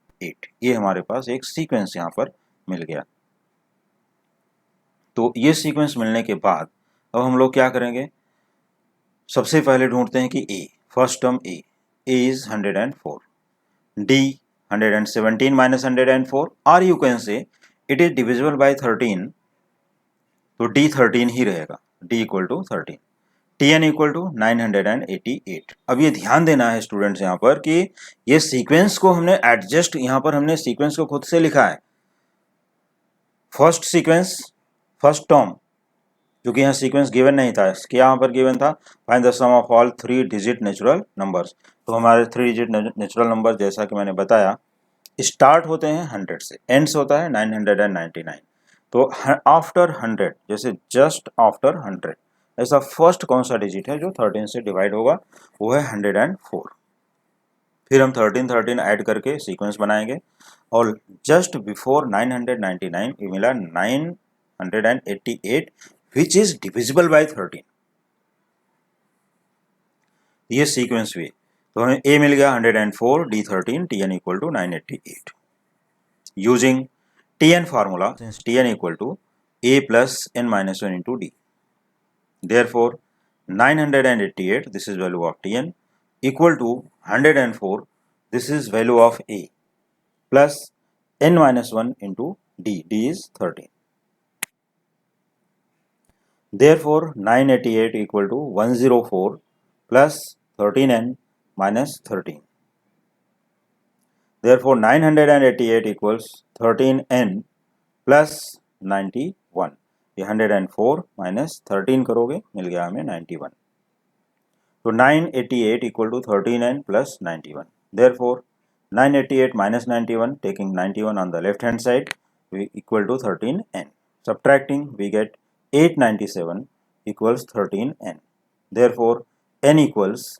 ये हमारे पास एक सीक्वेंस यहाँ पर मिल गया. तो ये सीक्वेंस मिलने के बाद अब हम लोग क्या करेंगे, सबसे पहले ढूंढते हैं कि A, first term A is 104, D 117 minus 104, और you can say it is divisible by 13, तो डी 13 ही रहेगा, D equal to 13, T N equal to 988। अब ये ध्यान देना है स्टूडेंट्स यहाँ पर कि ये सीक्वेंस को हमने एडजस्ट, यहाँ पर हमने सीक्वेंस को खुद से लिखा है, फर्स्ट सीक्वेंस फर्स्ट टर्म, क्योंकि यहाँ सीक्वेंस गिवन नहीं था, क्या यहाँ पर गिवन था, find the sum of all 3 digit natural numbers. तो हमारे 3 डिजिट नेचुरल नंबर जैसा कि मैंने बताया स्टार्ट होते हैं 100 से, एंड्स होता है 999। तो आफ्टर 100, जैसे जस्ट आफ्टर 100, ऐसा फर्स्ट कौन सा डिजिट है जो 13 से डिवाइड होगा, वो है 104। फिर हम 13 ऐड करके सीक्वेंस बनाएंगे, और जस्ट बिफोर 999 ये मिला 988 विच इज डिविजिबल बाय 13, ये सीक्वेंस हुई। तो हमें ए मिल गया 104, d 13, T N equal to 988। Using T N formula, since T N equal to A plus N minus 1 into d, therefore 988, this is value of Tn, equal to 104, this is value of A, plus n minus 1 into D, D is 13. Therefore 988 equal to 104 plus 13n minus 13. Therefore 988 equals 13n plus 91. ये 104 minus 13 करोगे, मिल गया हमें 91। तो 988 equal to 13n plus 91। Therefore 988 minus 91, taking 91 on the left hand side, we equal to 13n. Subtracting, we get 897 equals 13n. Therefore n equals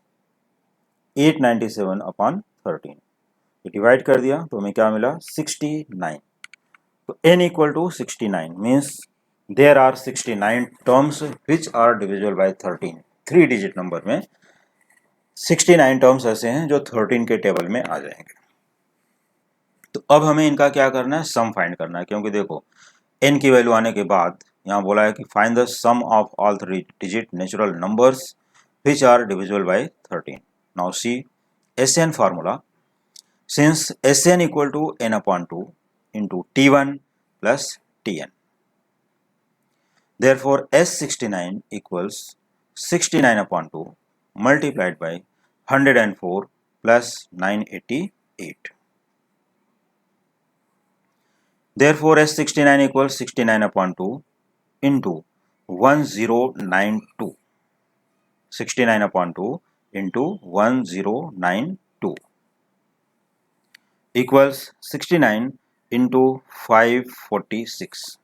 897 upon 13. ये divide कर दिया तो हमें क्या मिला, 69। तो n equal to 69 means there are 69 terms which are divisible by 13। 3 digit number में 69 terms ऐसे हैं जो 13 के टेबल में आ जाएंगे। तो अब हमें इनका क्या करना है, सम फाइंड करना है, क्योंकि देखो n की वैल्यू आने के बाद यहाँ बोला है कि find the sum of all 3 digit natural numbers which are divisible by 13। now see SN formula, since SN equal to n upon 2 into T1 plus Tn, therefore S69 equals 69 upon 2 multiplied by 104 plus 988. Therefore S69 equals 69 upon 2 into 1092. 69 upon 2 into 1092 equals 69 into 546।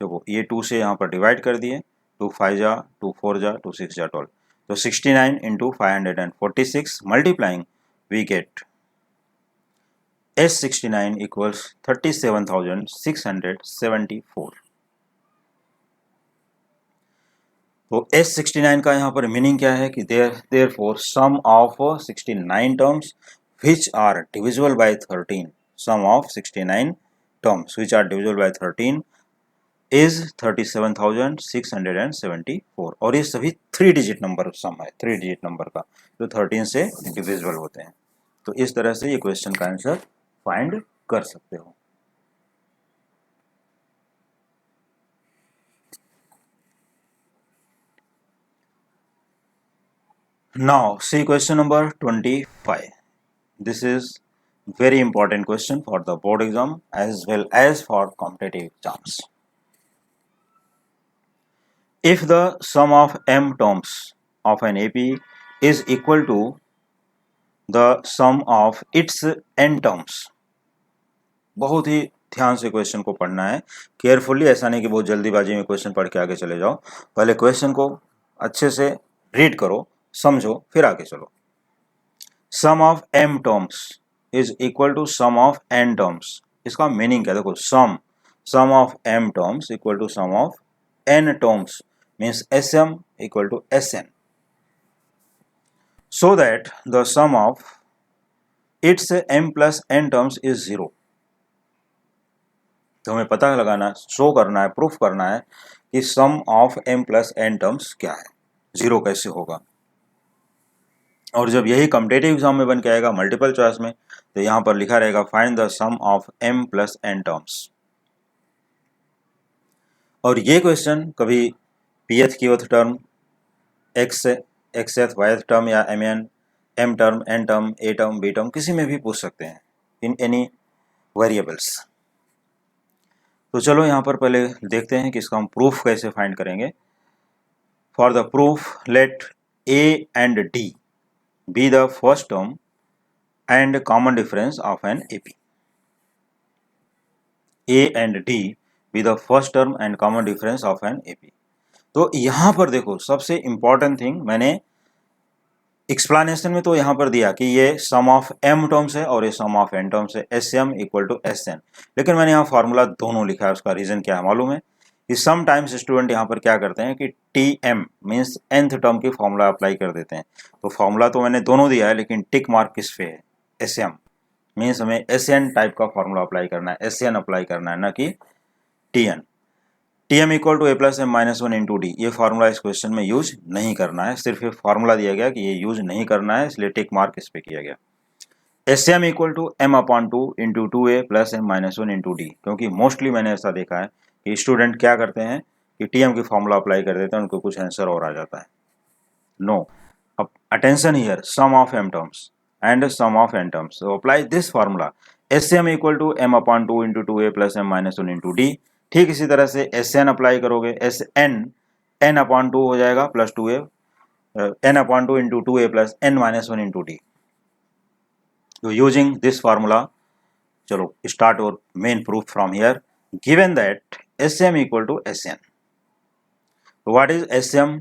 देखो ये 2 से यहाँ पर divide कर दिए, 2 5 जा, 2 4 जा, 2 6 जा 12, तो 69 into 546 multiplying, we get S69 equals 37,674। तो S69 का यहाँ पर मीनिंग क्या है कि therefore sum of 69 terms which are divisible by 13, sum of 69 terms which are divisible by 13 is 37,674। और ये सभी 3 डिजिट नंबर सम है, 3 डिजिट नंबर का जो 13 से डिविजिबल होते हैं। तो इस तरह से ये क्वेश्चन का आंसर फाइंड कर सकते हो। Now see question number 25. This is very important question for the board exam as well as for competitive exams. If the sum of m terms of an AP is equal to the sum of its n terms, बहुत ही ध्यान से question को पढ़ना है, carefully, ऐसा नहीं कि बहुत जल्दीबाजी में क्वेश्चन पढ़ के आगे चले जाओ। पहले क्वेश्चन को अच्छे से रीड करो, समझो, फिर आगे चलो। Sum of m terms is equal to sum of n terms, इसका मीनिंग क्या है, देखो sum of m terms equal to sum of n terms means sm equal to sn, so that the sum of its m plus n terms is 0। तो हमें पता लगाना, show करना है, प्रूफ करना है कि sum of m plus n terms क्या है, जीरो कैसे होगा। और जब यही कॉम्पिटिटिव एग्जाम में बन के आएगा मल्टीपल चॉइस में, तो यहाँ पर लिखा रहेगा find the sum of m plus n terms. और ये क्वेश्चन कभी pth qth term, xth yth term या m term, n term, a term, b term किसी में भी पूछ सकते हैं, इन एनी वेरिएबल्स। तो चलो यहाँ पर पहले देखते हैं कि इसका हम प्रूफ कैसे फाइंड करेंगे। For the proof let a and d be the first term and common difference of an AP। a and d be the first term and common difference of an AP। तो यहाँ पर देखो सबसे important thing मैंने explanation में तो यहाँ पर दिया कि ये सम ऑफ m टर्म्स है और ये सम ऑफ n टर्म्स है, SM इक्वल टू SN। लेकिन मैंने यहाँ फॉर्मूला दोनों लिखा है, उसका रीजन क्या है मालूम है कि समटाइम्स स्टूडेंट यहाँ पर क्या करते हैं कि TM मीन्स nth टर्म की फॉर्मूला अप्लाई कर देते हैं। तो फॉर्मूला तो मैंने दोनों दिया है, लेकिन टिक मार्क किस पे है, SM मीन्स हमें SN टाइप का फॉर्मूला अप्लाई करना है, SN अप्लाई करना है, ना कि TN। TM equal to a plus m minus one into d, ये फार्मूला इस क्वेश्चन में यूज नहीं करना है, सिर्फ ये फार्मूला दिया गया कि ये यूज नहीं करना है, इसलिए टिक मार्क इस पे किया गया। SM equal to m upon two into two A plus m minus one into d, क्योंकि मोस्टली मैंने ऐसा देखा है कि स्टूडेंट क्या करते हैं कि TM की फॉर्मूला अप्लाई कर देते हैं, उनको कुछ आंसर और आ जाता है। नो, अब attention here, sum of m terms and sum of n terms, so apply this formula SM equal to m upon two into two A plus m minus one into d. ठीक इसी तरह से SN apply करोगे, SN n upon two हो जाएगा plus two a, n upon two into two A plus n minus one into D. तो using this formula, चलो start और main proof from here. Given that SM equal to SN, तो what is SM,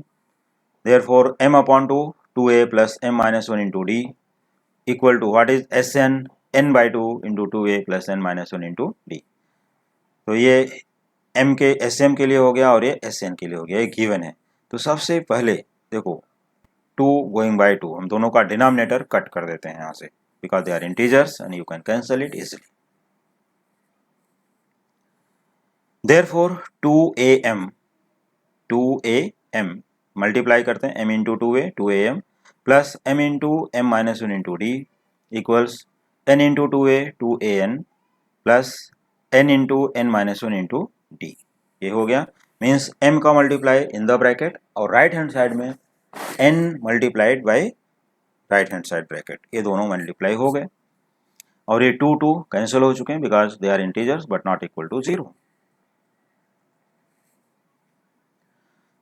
therefore m upon two 2a plus m minus one into d equal to what is SN, n by two into two A plus n minus one into D. तो ये m के SM के लिए हो गया और ये SN के लिए हो गया, ये गिवन है। तो सबसे पहले देखो 2 गोइंग बाय 2, हम दोनों का डिनोमिनेटर कट कर देते हैं यहाँ से, because they are integers and you can cancel it easily. Therefore 2am multiply करते हैं m into 2am plus m into m minus one into d equals n into 2an plus n into n minus one into d. ये हो गया, means m का multiply in the bracket और right hand side में n multiplied by right hand side bracket, ये दोनों multiply हो गए और ये 2 कैंसिल हो चुके हैं because they are integers but not equal to 0।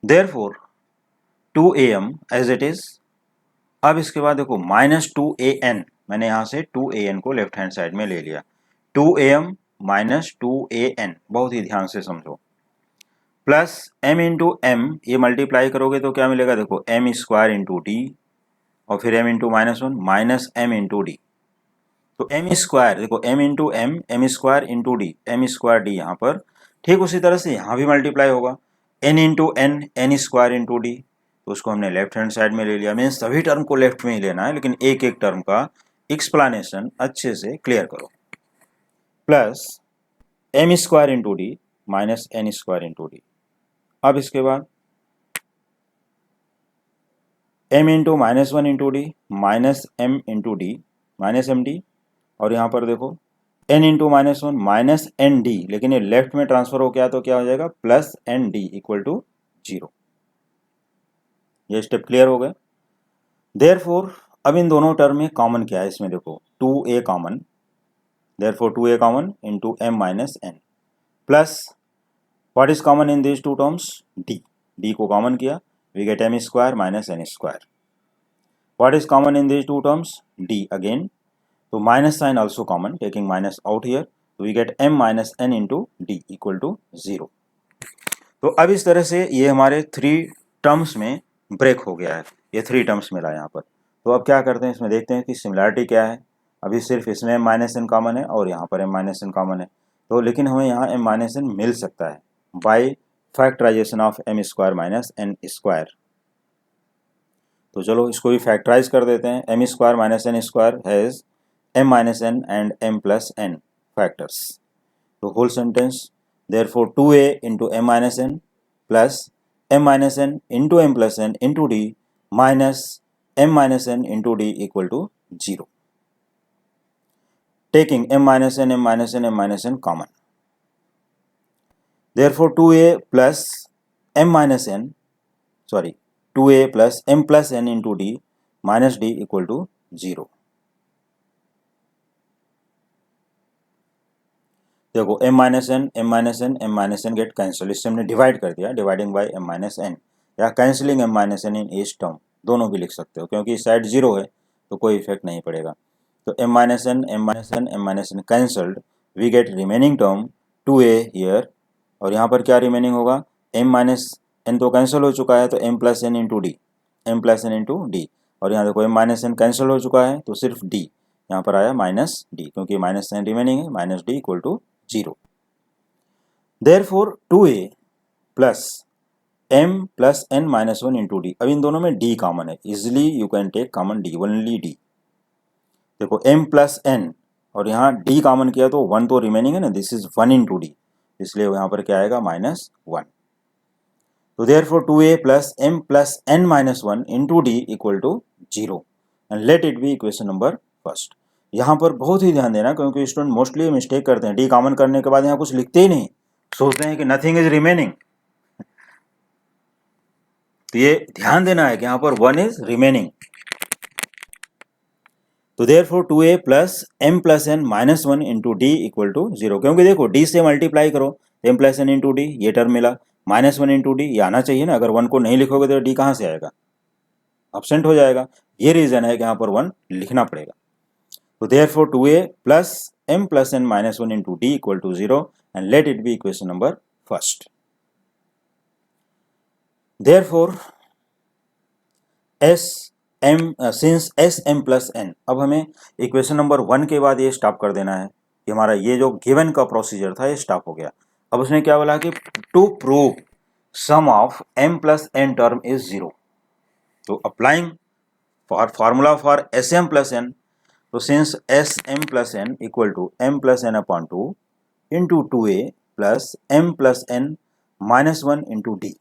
Therefore 2am as it is. अब इसके बाद देखो माइनस 2an, मैंने यहाँ से 2an को लेफ्ट हैंड साइड में ले लिया, 2am माइनस 2an, बहुत ही ध्यान से समझो, प्लस m इंटू m, ये मल्टीप्लाई करोगे तो क्या मिलेगा, देखो m स्क्वायर इंटू डी और फिर m into minus one minus m into D. तो m स्क्वायर देखो m into m square into D, m square D यहाँ पर, ठीक उसी तरह से यहाँ भी मल्टीप्लाई होगा n into n square into D, तो उसको हमने लेफ्ट हैंड साइड में ले लिया। मीन्स सभी टर्म को लेफ्ट में ही लेना है, लेकिन एक एक टर्म का एक्सप्लेनेशन अच्छे से क्लियर करो। Plus m square into d minus n square into d. अब इसके बाद m into minus one into d minus m into d minus m d, और यहाँ पर देखो n into minus one minus n d, लेकिन ये लेफ्ट में ट्रांसफर हो गया तो क्या हो जाएगा plus n d equal to 0। ये स्टेप क्लियर हो गए। देयरफॉर अब इन दोनों टर्म में कॉमन क्या है, इसमें देखो 2a common, therefore 2a common into m minus n plus what is common in this two terms, d को कॉमन किया, we get m square minus n square. What is common in this two terms, d again, तो minus sign also common, taking minus out here, तो we get m minus n into d equal to 0। तो अब इस तरह से ये हमारे 3 terms में ब्रेक हो गया है, ये 3 टर्म्स मिला यहाँ पर। तो अब क्या करते हैं, इसमें देखते हैं कि सिमिलरिटी क्या है। अभी सिर्फ इसमें m माइनस एन कॉमन है और यहाँ पर m माइनस एन कॉमन है, तो लेकिन हमें यहाँ m माइनस एन मिल सकता है by factorisation of m square minus n square. तो चलो इसको भी फैक्टराइज कर देते हैं, m square minus n square has m minus n and m plus n factors. तो whole sentence therefore 2a into m minus n plus m minus n into m plus n into d minus m minus n into d equal to 0. Taking m minus n, m minus n, m minus n common. Therefore, 2a plus m minus n, 2a plus m plus n into d minus d equal to 0. देखो m minus n, m minus n, m minus n get cancel. इससे हमने divide कर दिया, dividing by m minus n या cancelling m minus n in each term, दोनों भी लिख सकते हो क्योंकि साइड 0 है तो कोई इफेक्ट नहीं पड़ेगा. तो m minus n, m minus n, m minus n cancelled, we get remaining term 2a here. और यहाँ पर क्या रिमेनिंग होगा, m माइनस n तो कैंसिल हो चुका है तो m plus n into D, m plus n into D. और यहाँ देखो m माइनस n कैंसिल हो चुका है तो सिर्फ d यहाँ पर आया माइनस डी, क्योंकि माइनस n रिमेनिंग है, minus d equal to 0. Therefore 2a plus m plus n minus 1 into d. अब इन दोनों में d कॉमन है, easily you can take common d, only d. देखो m प्लस n और यहाँ d कॉमन किया तो 1 तो रिमेनिंग है ना, दिस इज 1 इंटू डी, इसलिए यहाँ पर क्या आएगा माइनस 1. तो therefore 2a plus m plus n minus 1 into d equal to 0 and let it be equation number first. यहाँ पर बहुत ही ध्यान देना क्योंकि स्टूडेंट मोस्टली मिस्टेक करते हैं, डी कॉमन करने के बाद यहाँ कुछ लिखते ही नहीं, सोचते हैं कि नथिंग इज रिमेनिंग. तो ये ध्यान देना है कि यहाँ पर 1 इज रिमेनिंग. तो therefore 2a plus m plus n minus 1 into d equal to 0, क्योंकि देखो d से मल्टीप्लाई करो m plus n into d, ये टर्म मिला, माइनस 1 इंटू डी, ये आना चाहिए ना. अगर 1 को नहीं लिखोगे तो d कहाँ से आएगा, एब्सेंट हो जाएगा. ये रीजन है कि यहाँ पर 1 लिखना पड़ेगा. तो therefore 2a plus m plus n minus 1 into d equal to 0 and let it be equation number first. Therefore since S m plus n, अब हमें इक्वेशन नंबर 1 के बाद ये स्टॉप कर देना है कि हमारा ये जो गिवन का प्रोसीजर था ये स्टॉप हो गया. अब उसने क्या बोला कि to prove sum of m plus n term is 0. तो applying formula for s m plus n, तो since S m plus n equal to m plus n upon 2 into 2a plus m plus n minus 1 into D.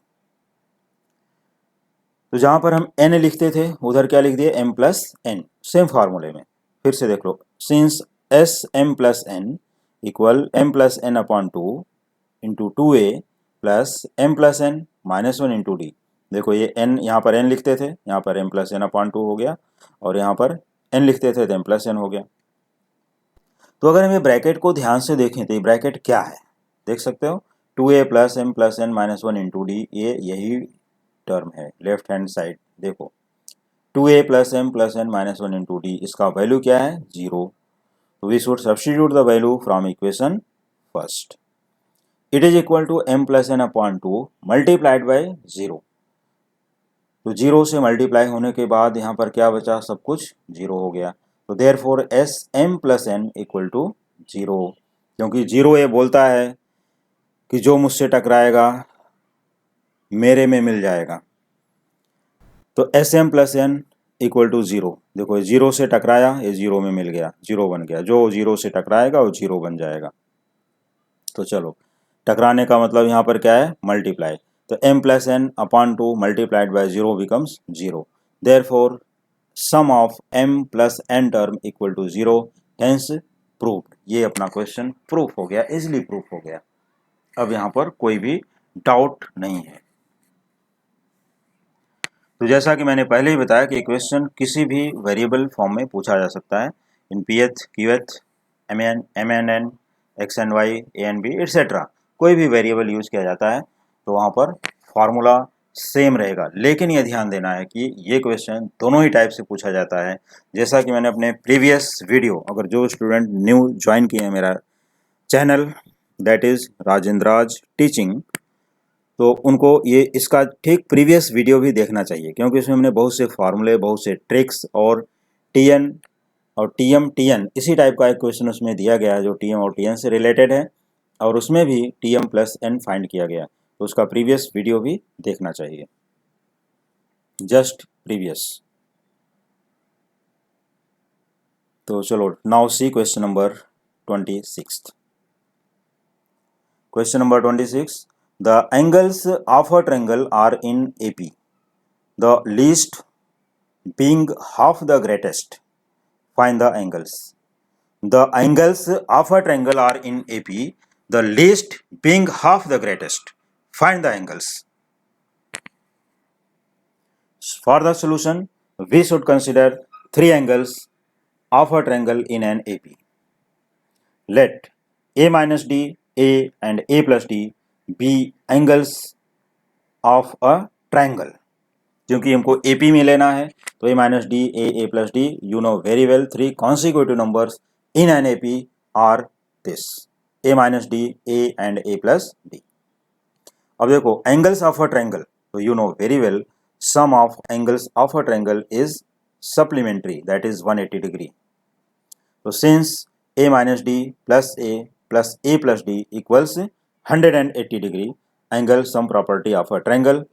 तो जहां पर हम n लिखते थे उधर क्या लिख दिए m प्लस n, सेम फार्मूले में. फिर से देख लो, since S m plus n equal m plus n upon 2 into 2a plus m plus n minus 1 into D. देखो ये n, यहाँ पर n लिखते थे, यहाँ पर m प्लस n अपॉन 2 हो गया, और यहाँ पर n लिखते थे तो m प्लस n हो गया. तो अगर हम ये ब्रैकेट को ध्यान से देखें तो ये ब्रैकेट क्या है देख सकते हो, 2a plus m plus n minus 1 into d, ये यही टर्म है लेफ्ट हैंड साइड. देखो 2a plus m plus n minus 1 into d, इसका वैल्यू क्या है 0. तो we should substitute the value from equation first. It is equal to m plus n upon 2 multiplied by 0. तो 0 से multiply होने के बाद यहाँ पर क्या बचा, सब कुछ 0 हो गया. तो therefore S m plus n equal to 0, क्योंकि 0 ये बोलता है कि जो मुझसे टकराएगा मेरे में मिल जाएगा. तो S m plus n equal to 0. देखो 0 से टकराया, ये 0 में मिल गया, 0 बन गया. जो 0 से टकराएगा वो 0 बन जाएगा. तो चलो, टकराने का मतलब यहाँ पर क्या है, मल्टीप्लाई. तो m plus n upon 2 multiplied by 0 becomes 0. Therefore sum of m plus n term equal to 0, hence proved. ये अपना क्वेश्चन प्रूफ हो गया, इजिली प्रूफ हो गया. अब यहाँ पर कोई भी डाउट नहीं है. तो जैसा कि मैंने पहले ही बताया कि क्वेश्चन किसी भी वेरिएबल फॉर्म में पूछा जा सकता है, इन pth, qth, mn, mnn, xn, y, an, b etcetera. कोई भी वेरिएबल यूज किया जाता है तो वहाँ पर फॉर्मूला सेम रहेगा. लेकिन ये ध्यान देना है कि ये क्वेश्चन दोनों ही टाइप से पूछा जाता है. जैसा कि मैंने अपने प्रीवियस वीडियो, अगर जो स्टूडेंट न्यू ज्वाइन किए हैं मेरा channel, that is Rajendra's teaching, तो उनको ये इसका ठीक प्रीवियस वीडियो भी देखना चाहिए, क्योंकि इसमें हमने बहुत से फार्मूले, बहुत से ट्रिक्स और टीएन और टीएम टीएन इसी टाइप का एक क्वेश्चन उसमें दिया गया है जो टीएम और टीएन से रिलेटेड है, और उसमें भी टीएम प्लस एन फाइंड किया गया. तो उसका प्रीवियस वीडियो भी देखना चाहिए, जस्ट प्रीवियस. तो चलो, now see question number 26. question number 26. The angles of a triangle are in AP, the least being half the greatest. Find the angles. The angles of a triangle are in AP, the least being half the greatest. Find the angles. For the solution, we should consider three angles of a triangle in an AP. Let A minus D, A and A plus D be angles of a triangle. क्योंकि हमको AP में लेना है तो A minus D, A plus D, you know very well, three consecutive numbers in an AP are this: A minus D, A and A plus D. अब देखो angles of a triangle, so you know very well sum of angles of a triangle is supplementary, that is 180 degree. So since A minus D plus A plus D equals 180 degree, angle sum property of a triangle.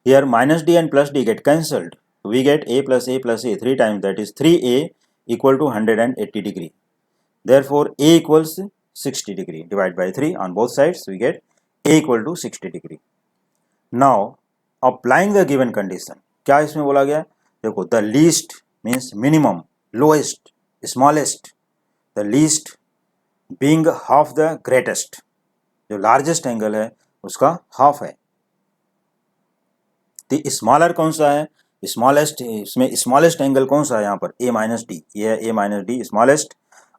Here minus D and plus D get cancelled. We get A plus A three times, that is 3A equal to 180 degree. Therefore A equals 60 degree. Divide by 3 on both sides, we get A equal to 60 degree. Now applying the given condition, क्या इसमें बोला गया? देखो the least means minimum, lowest, smallest, the least being half the greatest. जो largest angle है उसका half है. तो स्मॉलर कौन सा है? स्मॉलेस्ट, इसमें स्मॉलेस्ट एंगल कौन सा है यहाँ पर? ए माइनस डी. ये है ए माइनस डी स्मॉलेस्ट,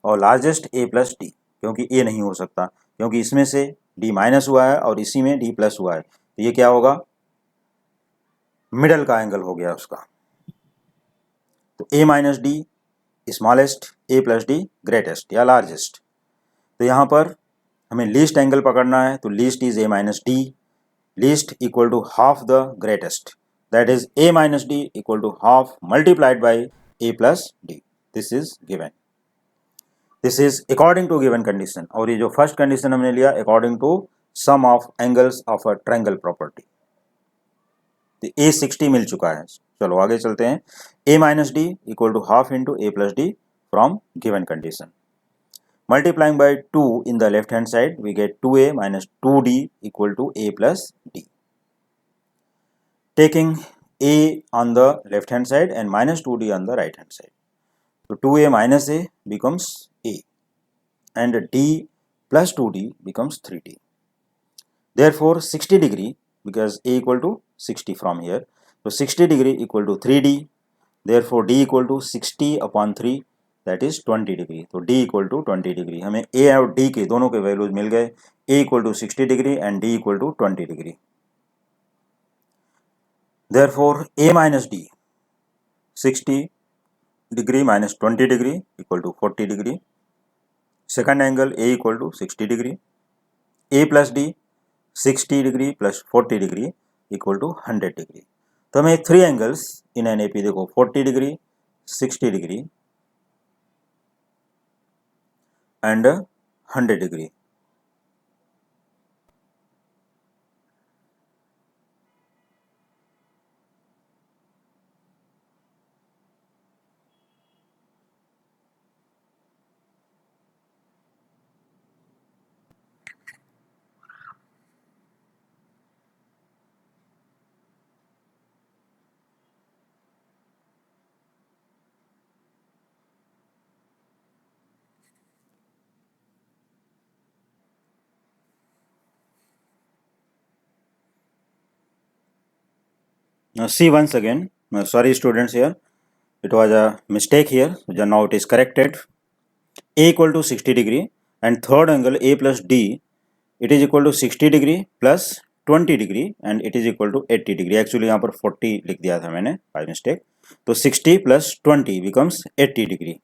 और लार्जेस्ट ए प्लस डी, क्योंकि ए नहीं हो सकता क्योंकि इसमें से डी माइनस हुआ है और इसी में डी प्लस हुआ है. तो ये क्या होगा? मिडल का एंगल हो गया उसका. तो a minus d smallest, a plus d greatest या लार्जेस्ट. तो यहाँ पर हमें लीस्ट एंगल पकड़ना है, तो least is a minus d, least equal to half the greatest, that is a minus d equal to half multiplied by a plus d. This is given. This is according to given condition. और ये जो first condition हमने लिया according to sum of angles of a triangle property. तो ए 60 मिल चुका है. चलो आगे चलते हैं. A minus d equal to half into a plus d from given condition. Multiplying by 2 in the left hand side, we get 2a minus 2d equal to a plus d. Taking a on the left hand side and minus 2d on the right hand side. So 2a minus a becomes a and d plus 2d becomes 3d. Therefore 60 degree, because a equal to 60 from here, so 60 degree equal to 3d. Therefore d equal to 60 upon 3, that is 20 degree. तो d equal to 20 degree. हमें a और d के दोनों के values मिल गए. a equal to 60 degree and d equal to 20 degree. Therefore a minus d 60 degree minus 20 degree equal to 40 degree. Second angle a equal to 60 degree. a plus d 60 degree plus 40 degree equal to 100 degree. तो हमें three angles in an AP देखो 40 degree, 60 degree and 100 degree. Now see once again, sorry students, here it was a mistake here, so now it is corrected. A equal to 60 degree and third angle a plus d, it is equal to 60 degree plus 20 degree and it is equal to 80 degree. Actually यहाँ पर 40 लिख दिया था मैंने by mistake. तो 60 plus 20 becomes 80 degree.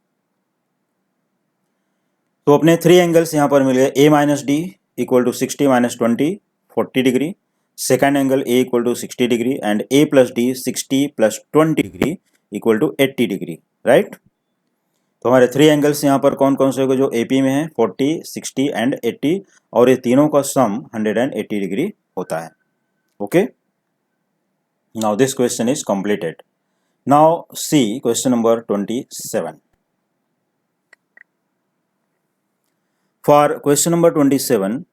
तो अपने three angles यहाँ पर मिल गए. a minus d equal to 60 minus 20 40 degree. Second angle a equal to 60 degree and a plus d 60 plus 20 degree equal to 80 degree, right? तो हमारे थ्री एंगल्स यहाँ पर कौन कौन से होंगे जो AP में है? 40, 60 एंड 80, और ये तीनों का सम 180 डिग्री होता है. Okay, now this question is completed. Now see question number 27. For question number 27,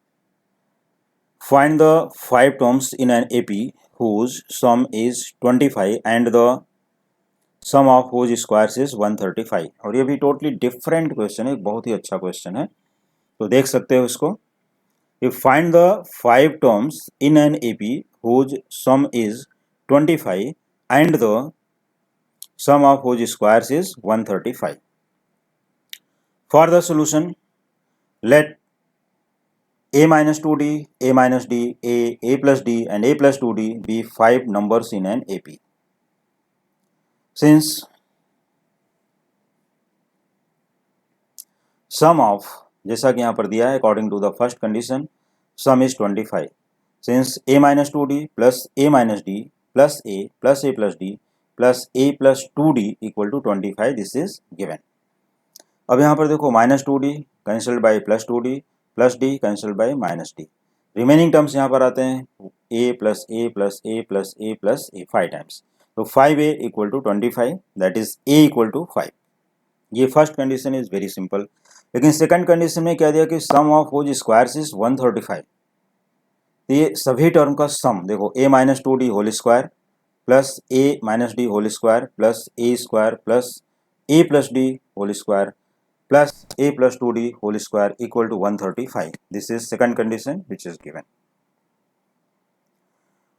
find the 5 terms in an AP whose sum is 25 and the sum of whose squares is 135. और ये भी totally different question है, बहुत ही अच्छा question है, तो देख सकते हो इसको. If find the 5 terms in an AP whose sum is 25 and the sum of whose squares is 135. For the solution, let a minus 2d, a minus d, a plus d and a plus 2d be 5 numbers in an AP. Since sum of, जैसा कि यहाँ पर दिया है, according to the first condition, sum is 25. Since a minus 2d plus a minus d plus a plus d plus a plus 2d equal to 25, this is given. अब यहाँ पर देखो minus 2d cancelled by plus 2d plus d cancelled by minus d. Remaining terms यहाँ पर आते हैं a plus a plus a plus a plus a 5 times. तो 5a equal to 25, that is a equal to 5. ये first condition is very simple. लेकिन second condition में क्या दिया कि sum of which squares is 135. तो ये सभी टर्म का सम देखो a minus 2d whole square plus a minus d whole square plus a square plus a plus d whole square plus a plus 2d whole square equal to 135. This is second condition which is given.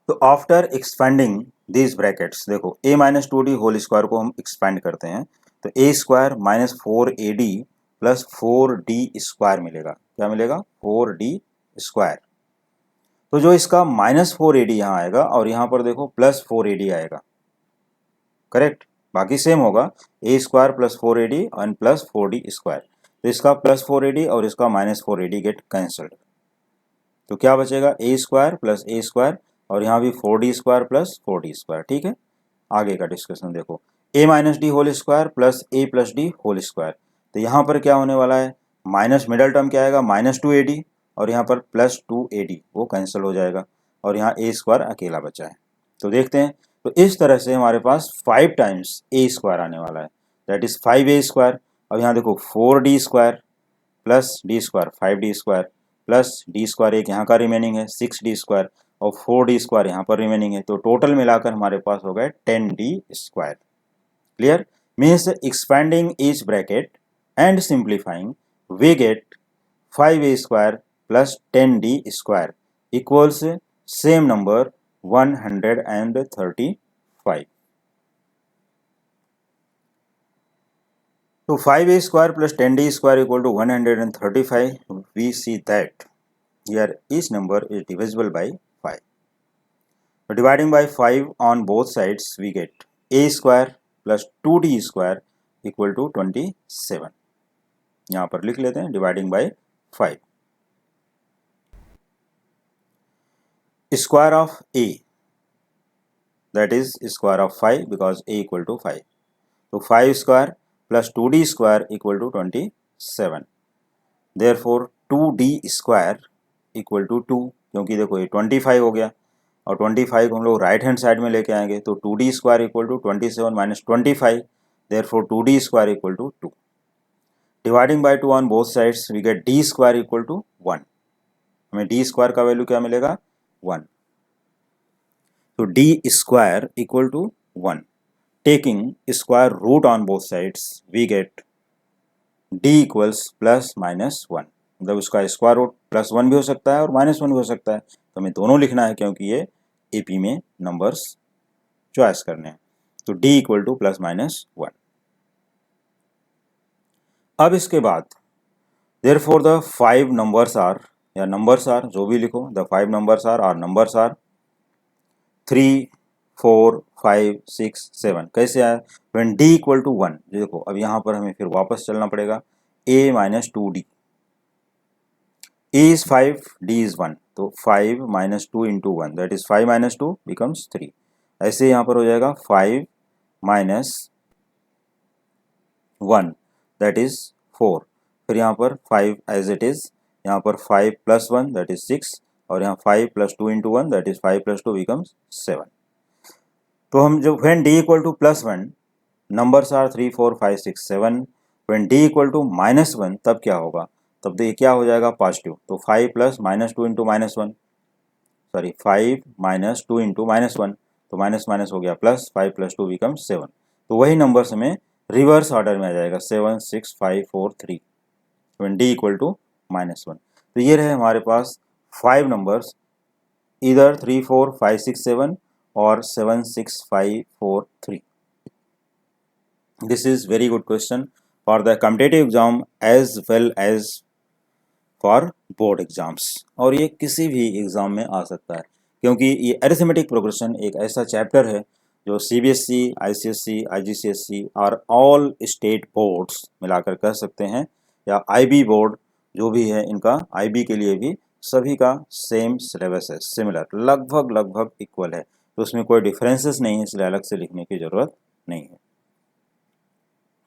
तो after expanding these brackets, देखो a minus 2d whole square को हम expand करते हैं तो a square minus 4ad plus 4d square मिलेगा. क्या मिलेगा? 4d square. तो जो इसका माइनस 4ad यहाँ आएगा और यहाँ पर देखो प्लस 4ad आएगा. करेक्ट. बाकी सेम होगा, a square plus 4ad and plus 4d square. तो इसका प्लस 4ad और इसका माइनस 4ad गेट कैंसल्ड. तो क्या बचेगा? ए स्क्वायर प्लस ए स्क्वायर और यहाँ भी 4d square plus 4d square. ठीक है. आगे का डिस्कशन देखो, a minus d whole square plus a plus d whole square. तो यहाँ पर क्या होने वाला है? माइनस मिडल टर्म क्या आएगा? माइनस 2ad और यहाँ पर प्लस 2ad, वो कैंसिल हो जाएगा और यहाँ ए स्क्वायर अकेला बचा है. तो देखते हैं. तो इस तरह से हमारे पास 5 टाइम्स ए स्क्वायर आने वाला है, दैट इज 5a स्क्वायर. अब यहाँ देखो 4d square plus d square 5d square plus d square, एक यहाँ का रिमेनिंग है 6d स्क्वायर और 4d स्क्वायर यहाँ पर रिमेनिंग है. तो टोटल मिलाकर हमारे पास हो गए 10d square. Clear? Means expanding each bracket and simplifying we get 5a square plus 10d square equals same number 135. So 5a square plus 10d square equal to 135. We see that here each number is divisible by 5. So dividing by 5 on both sides we get a square plus 2d square equal to 27. यहाँ पर लिख लेते हैं dividing by 5. Square of a, that is square of 5 because a equal to 5. So 5 square plus 2d square equal to 27. Therefore 2d square equal to 2, क्योंकि देखो ये 25 हो गया और 25 को हम लोग राइट हैंड साइड में लेके आएंगे तो 2d square equal to 27 minus 25. Therefore 2d square equal to 2. Dividing by 2 on both sides we get d square equal to 1. हमें d स्क्वायर का वैल्यू क्या मिलेगा? 1. तो d square equal to 1. Taking square root on both sides we get d equals plus minus 1. मतलब उसका square root plus 1 भी हो सकता है और माइनस 1 भी हो सकता है. तो हमें दोनों लिखना है क्योंकि ये एपी में नंबर्स चॉइस करने हैं. तो d equal to plus minus 1. अब इसके बाद देयरफॉर द 5 नंबर्स आर, या नंबर्स आर जो भी लिखो, the 5 numbers are numbers are 3, 4, 5, 6, 7. कैसे आया? When d equal to 1. देखो अब यहाँ पर हमें फिर वापस चलना पड़ेगा. a minus 2d, a is 5, d is 1. तो 5 minus 2 into 1 that is 5 minus 2 becomes 3. ऐसे यहाँ पर हो जाएगा 5 माइनस 1 दैट इज 4. फिर यहाँ पर 5 एज इट इज, यहाँ पर 5 प्लस 1 दैट इज 6 और यहाँ 5 plus 2 into 1 that is 5 plus 2 becomes 7. तो हम जब when d equal to plus 1 numbers are 3, 4, 5, 6, 7. When d equal to minus 1 तब क्या होगा? तब तो ये क्या हो जाएगा पॉजिटिव, तो 5 plus minus 2 into minus 1, sorry 5 minus 2 into minus 1, तो माइनस माइनस हो गया प्लस, 5 प्लस 2 बिकम 7। तो वही नंबर्स में रिवर्स ऑर्डर में आ जाएगा 7 6 5 4 3 when d इक्वल टू -1। तो ये रहे हमारे पास 5 नंबर्स, इधर 3 4 5 6 7 और 7 6 5 4 3। This is very good question for the competitive exam as well as for board exams, और ये किसी भी एग्ज़ाम में आ सकता है, क्योंकि ये अरिथमेटिक प्रोग्रेशन एक ऐसा चैप्टर है जो CBSE, ICSE, IGCSE और ऑल स्टेट बोर्ड्स मिलाकर कह सकते हैं, या IB बोर्ड जो भी है, इनका IB के लिए भी सभी का सेम सिलेबस है, सिमिलर, लगभग इक्वल है, तो उसमें कोई डिफरेंसेस नहीं है, इसलिए अलग से लिखने की ज़रूरत नहीं है।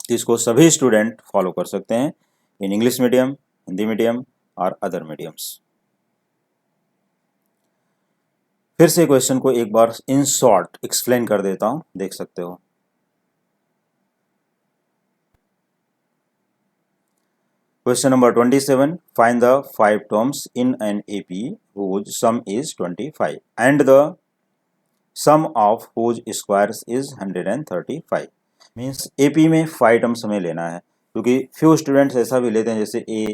इसको सभी स्टूडेंट फॉलो कर सकते हैं in English medium, Hindi medium और अदर मीडियम्स। फिर से क्वेश्चन को एक बार इन शॉर्ट एक्सप्लेन कर देता हूं, देख सकते हो। Question number 27, find the 5 terms in an AP whose sum is 25 and the sum of whose squares is 135। Means AP में 5 टर्म्स हमें लेना है, क्योंकि फ्यू स्टूडेंट्स ऐसा भी लेते हैं जैसे A,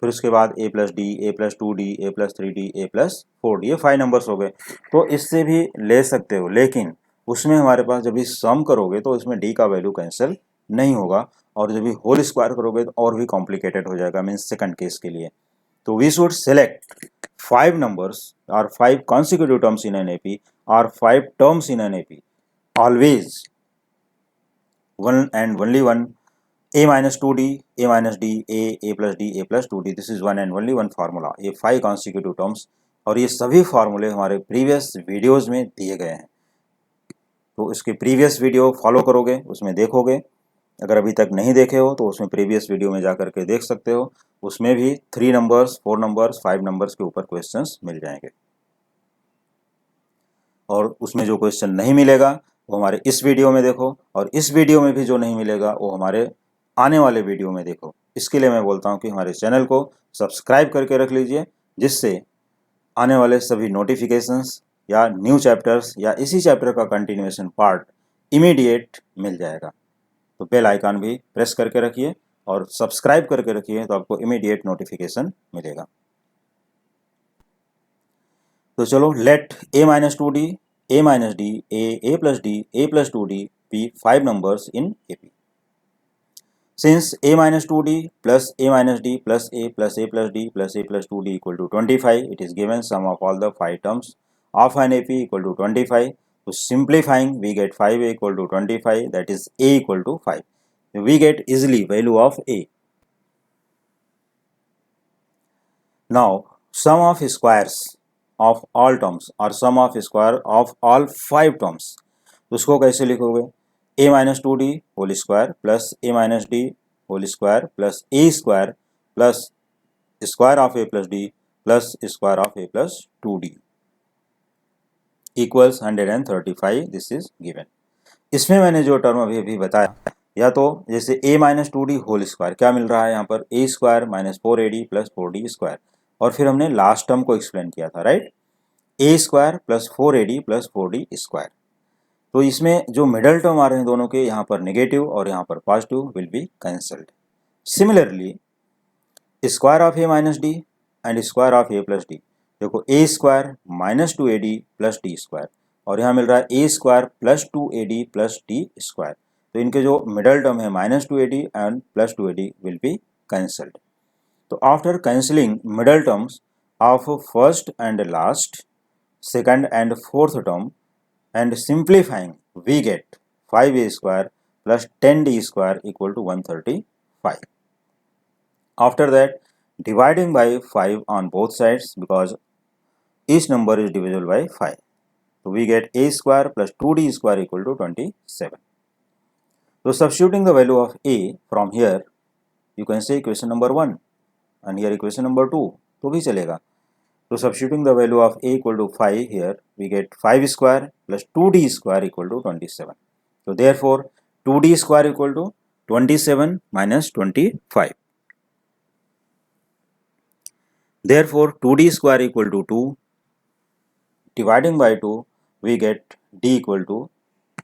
फिर उसके बाद A plus D, A plus 2D, A plus 3D, A plus 4D, ये 5 नंबर्स हो गए। तो इससे भी ले सकते हो, लेकिन उसमें हमारे पास जब भी सम करोगे तो इसमें D का वैल्यू कैंसिल नहीं होगा, और जब भी होल स्क्वायर करोगे तो और भी कॉम्प्लिकेटेड हो जाएगा, मीन्स सेकंड केस के लिए। तो we should select 5 numbers or 5 consecutive terms in an AP or 5 terms in an AP, always one and only one, a minus 2d, a minus d, a plus d, a plus 2d, this is one and only one formula। ये 5 consecutive terms, और ये सभी फार्मूले हमारे previous videos में दिए गए हैं, तो इसके प्रीवियस वीडियो फॉलो करोगे, उसमें देखोगे। अगर अभी तक नहीं देखे हो तो उसमें प्रीवियस वीडियो में जाकर के देख सकते हो, उसमें भी 3 नंबर्स, 4 नंबर्स, 5 नंबर्स के ऊपर क्वेश्चंस मिल जाएंगे। और उसमें जो क्वेश्चन नहीं मिलेगा वो हमारे इस वीडियो में देखो, और इस वीडियो में भी जो नहीं मिलेगा वो हमारे आने वाले वीडियो में देखो। इसके लिए मैं बोलता हूँ कि हमारे चैनल को सब्सक्राइब करके रख लीजिए, जिससे आने वाले सभी नोटिफिकेशंस या न्यू चैप्टर्स या इसी चैप्टर का कंटिन्यूएशन पार्ट इमीडिएट मिल जाएगा। तो बेल आइकन भी प्रेस करके रखिए और सब्सक्राइब करके रखिए, तो आपको इमीडिएट नोटिफिकेशन मिलेगा। तो चलो, late a minus 2d, a minus d, a plus d, a plus 2d be 5 numbers in AP। Since a minus 2d plus a minus d plus a plus d plus a plus 2d equal to 25, it is given sum of all the 5 terms of an AP equal to 25. So simplifying, we get 5a equal to 25, that is a equal to 5. We get easily value of a. Now sum of squares of all terms or sum of square of all 5 terms, तो उसको कैसे लिखोगे? a minus 2d whole square plus a minus d whole square plus a square plus square of a plus d plus square of a plus 2d equals 135। This is given. इसमें मैंने जो term अभी बताया, या तो जैसे a minus 2d whole square, क्या मिल रहा है यहाँ पर? a square minus 4ad plus 4d square, और फिर हमने लास्ट टर्म को एक्सप्लेन किया था, right? a square plus 4ad plus 4d square. तो इसमें जो मिडल टर्म आ रहे हैं दोनों के, यहाँ पर नेगेटिव और यहाँ पर positive, will be cancelled. Similarly square of a minus d and square of a plus d, देखो a square minus 2ad plus d square, और यहाँ मिल रहा है a square plus 2ad plus d square. तो इनके जो मिडल टर्म है minus 2ad and plus 2ad will be cancelled. तो after cancelling middle terms of first and last, second and fourth term and simplifying, we get 5a square plus 10d square equal to 135. After that, dividing by 5 on both sides, because each number is divisible by 5. So we get a square plus 2d square equal to 27. So substituting the value of a from here, you can say equation number 1 and here equation number 2, तो भी चलेगा। So substituting the value of a equal to 5 here, we get 5 square plus 2d square equal to 27. So therefore 2d square equal to 27 minus 25. therefore 2d square equal to 2, dividing by 2 we get d equal to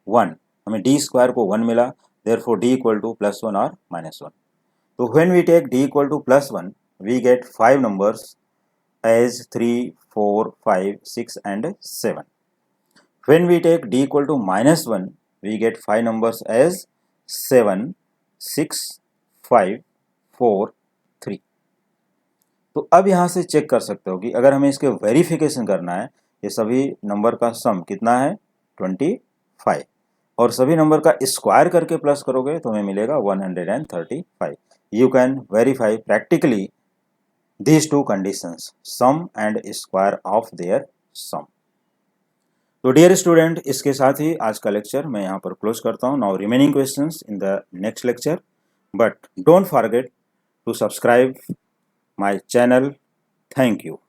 1. हमें d square को 1 मिला, therefore d equal to +1 or -1. So when we take d equal to +1 we get 5 numbers as 3, 4, 5, 6 and 7. When we take d equal to -1 we get 5 numbers as 7, 6, 5, 4, 3. तो अब यहाँ से check कर सकते हो कि अगर हमें इसके वेरिफिकेशन करना है, ये सभी नंबर का सम कितना है 25, और सभी नंबर का स्क्वायर करके प्लस करोगे तो हमें मिलेगा 135. You can verify practically these two conditions, sum and square of their sum. तो डियर स्टूडेंट, इसके साथ ही आज का लेक्चर मैं यहाँ पर क्लोज करता हूँ. Now remaining questions in the next lecture, but don't forget to subscribe my channel. Thank you.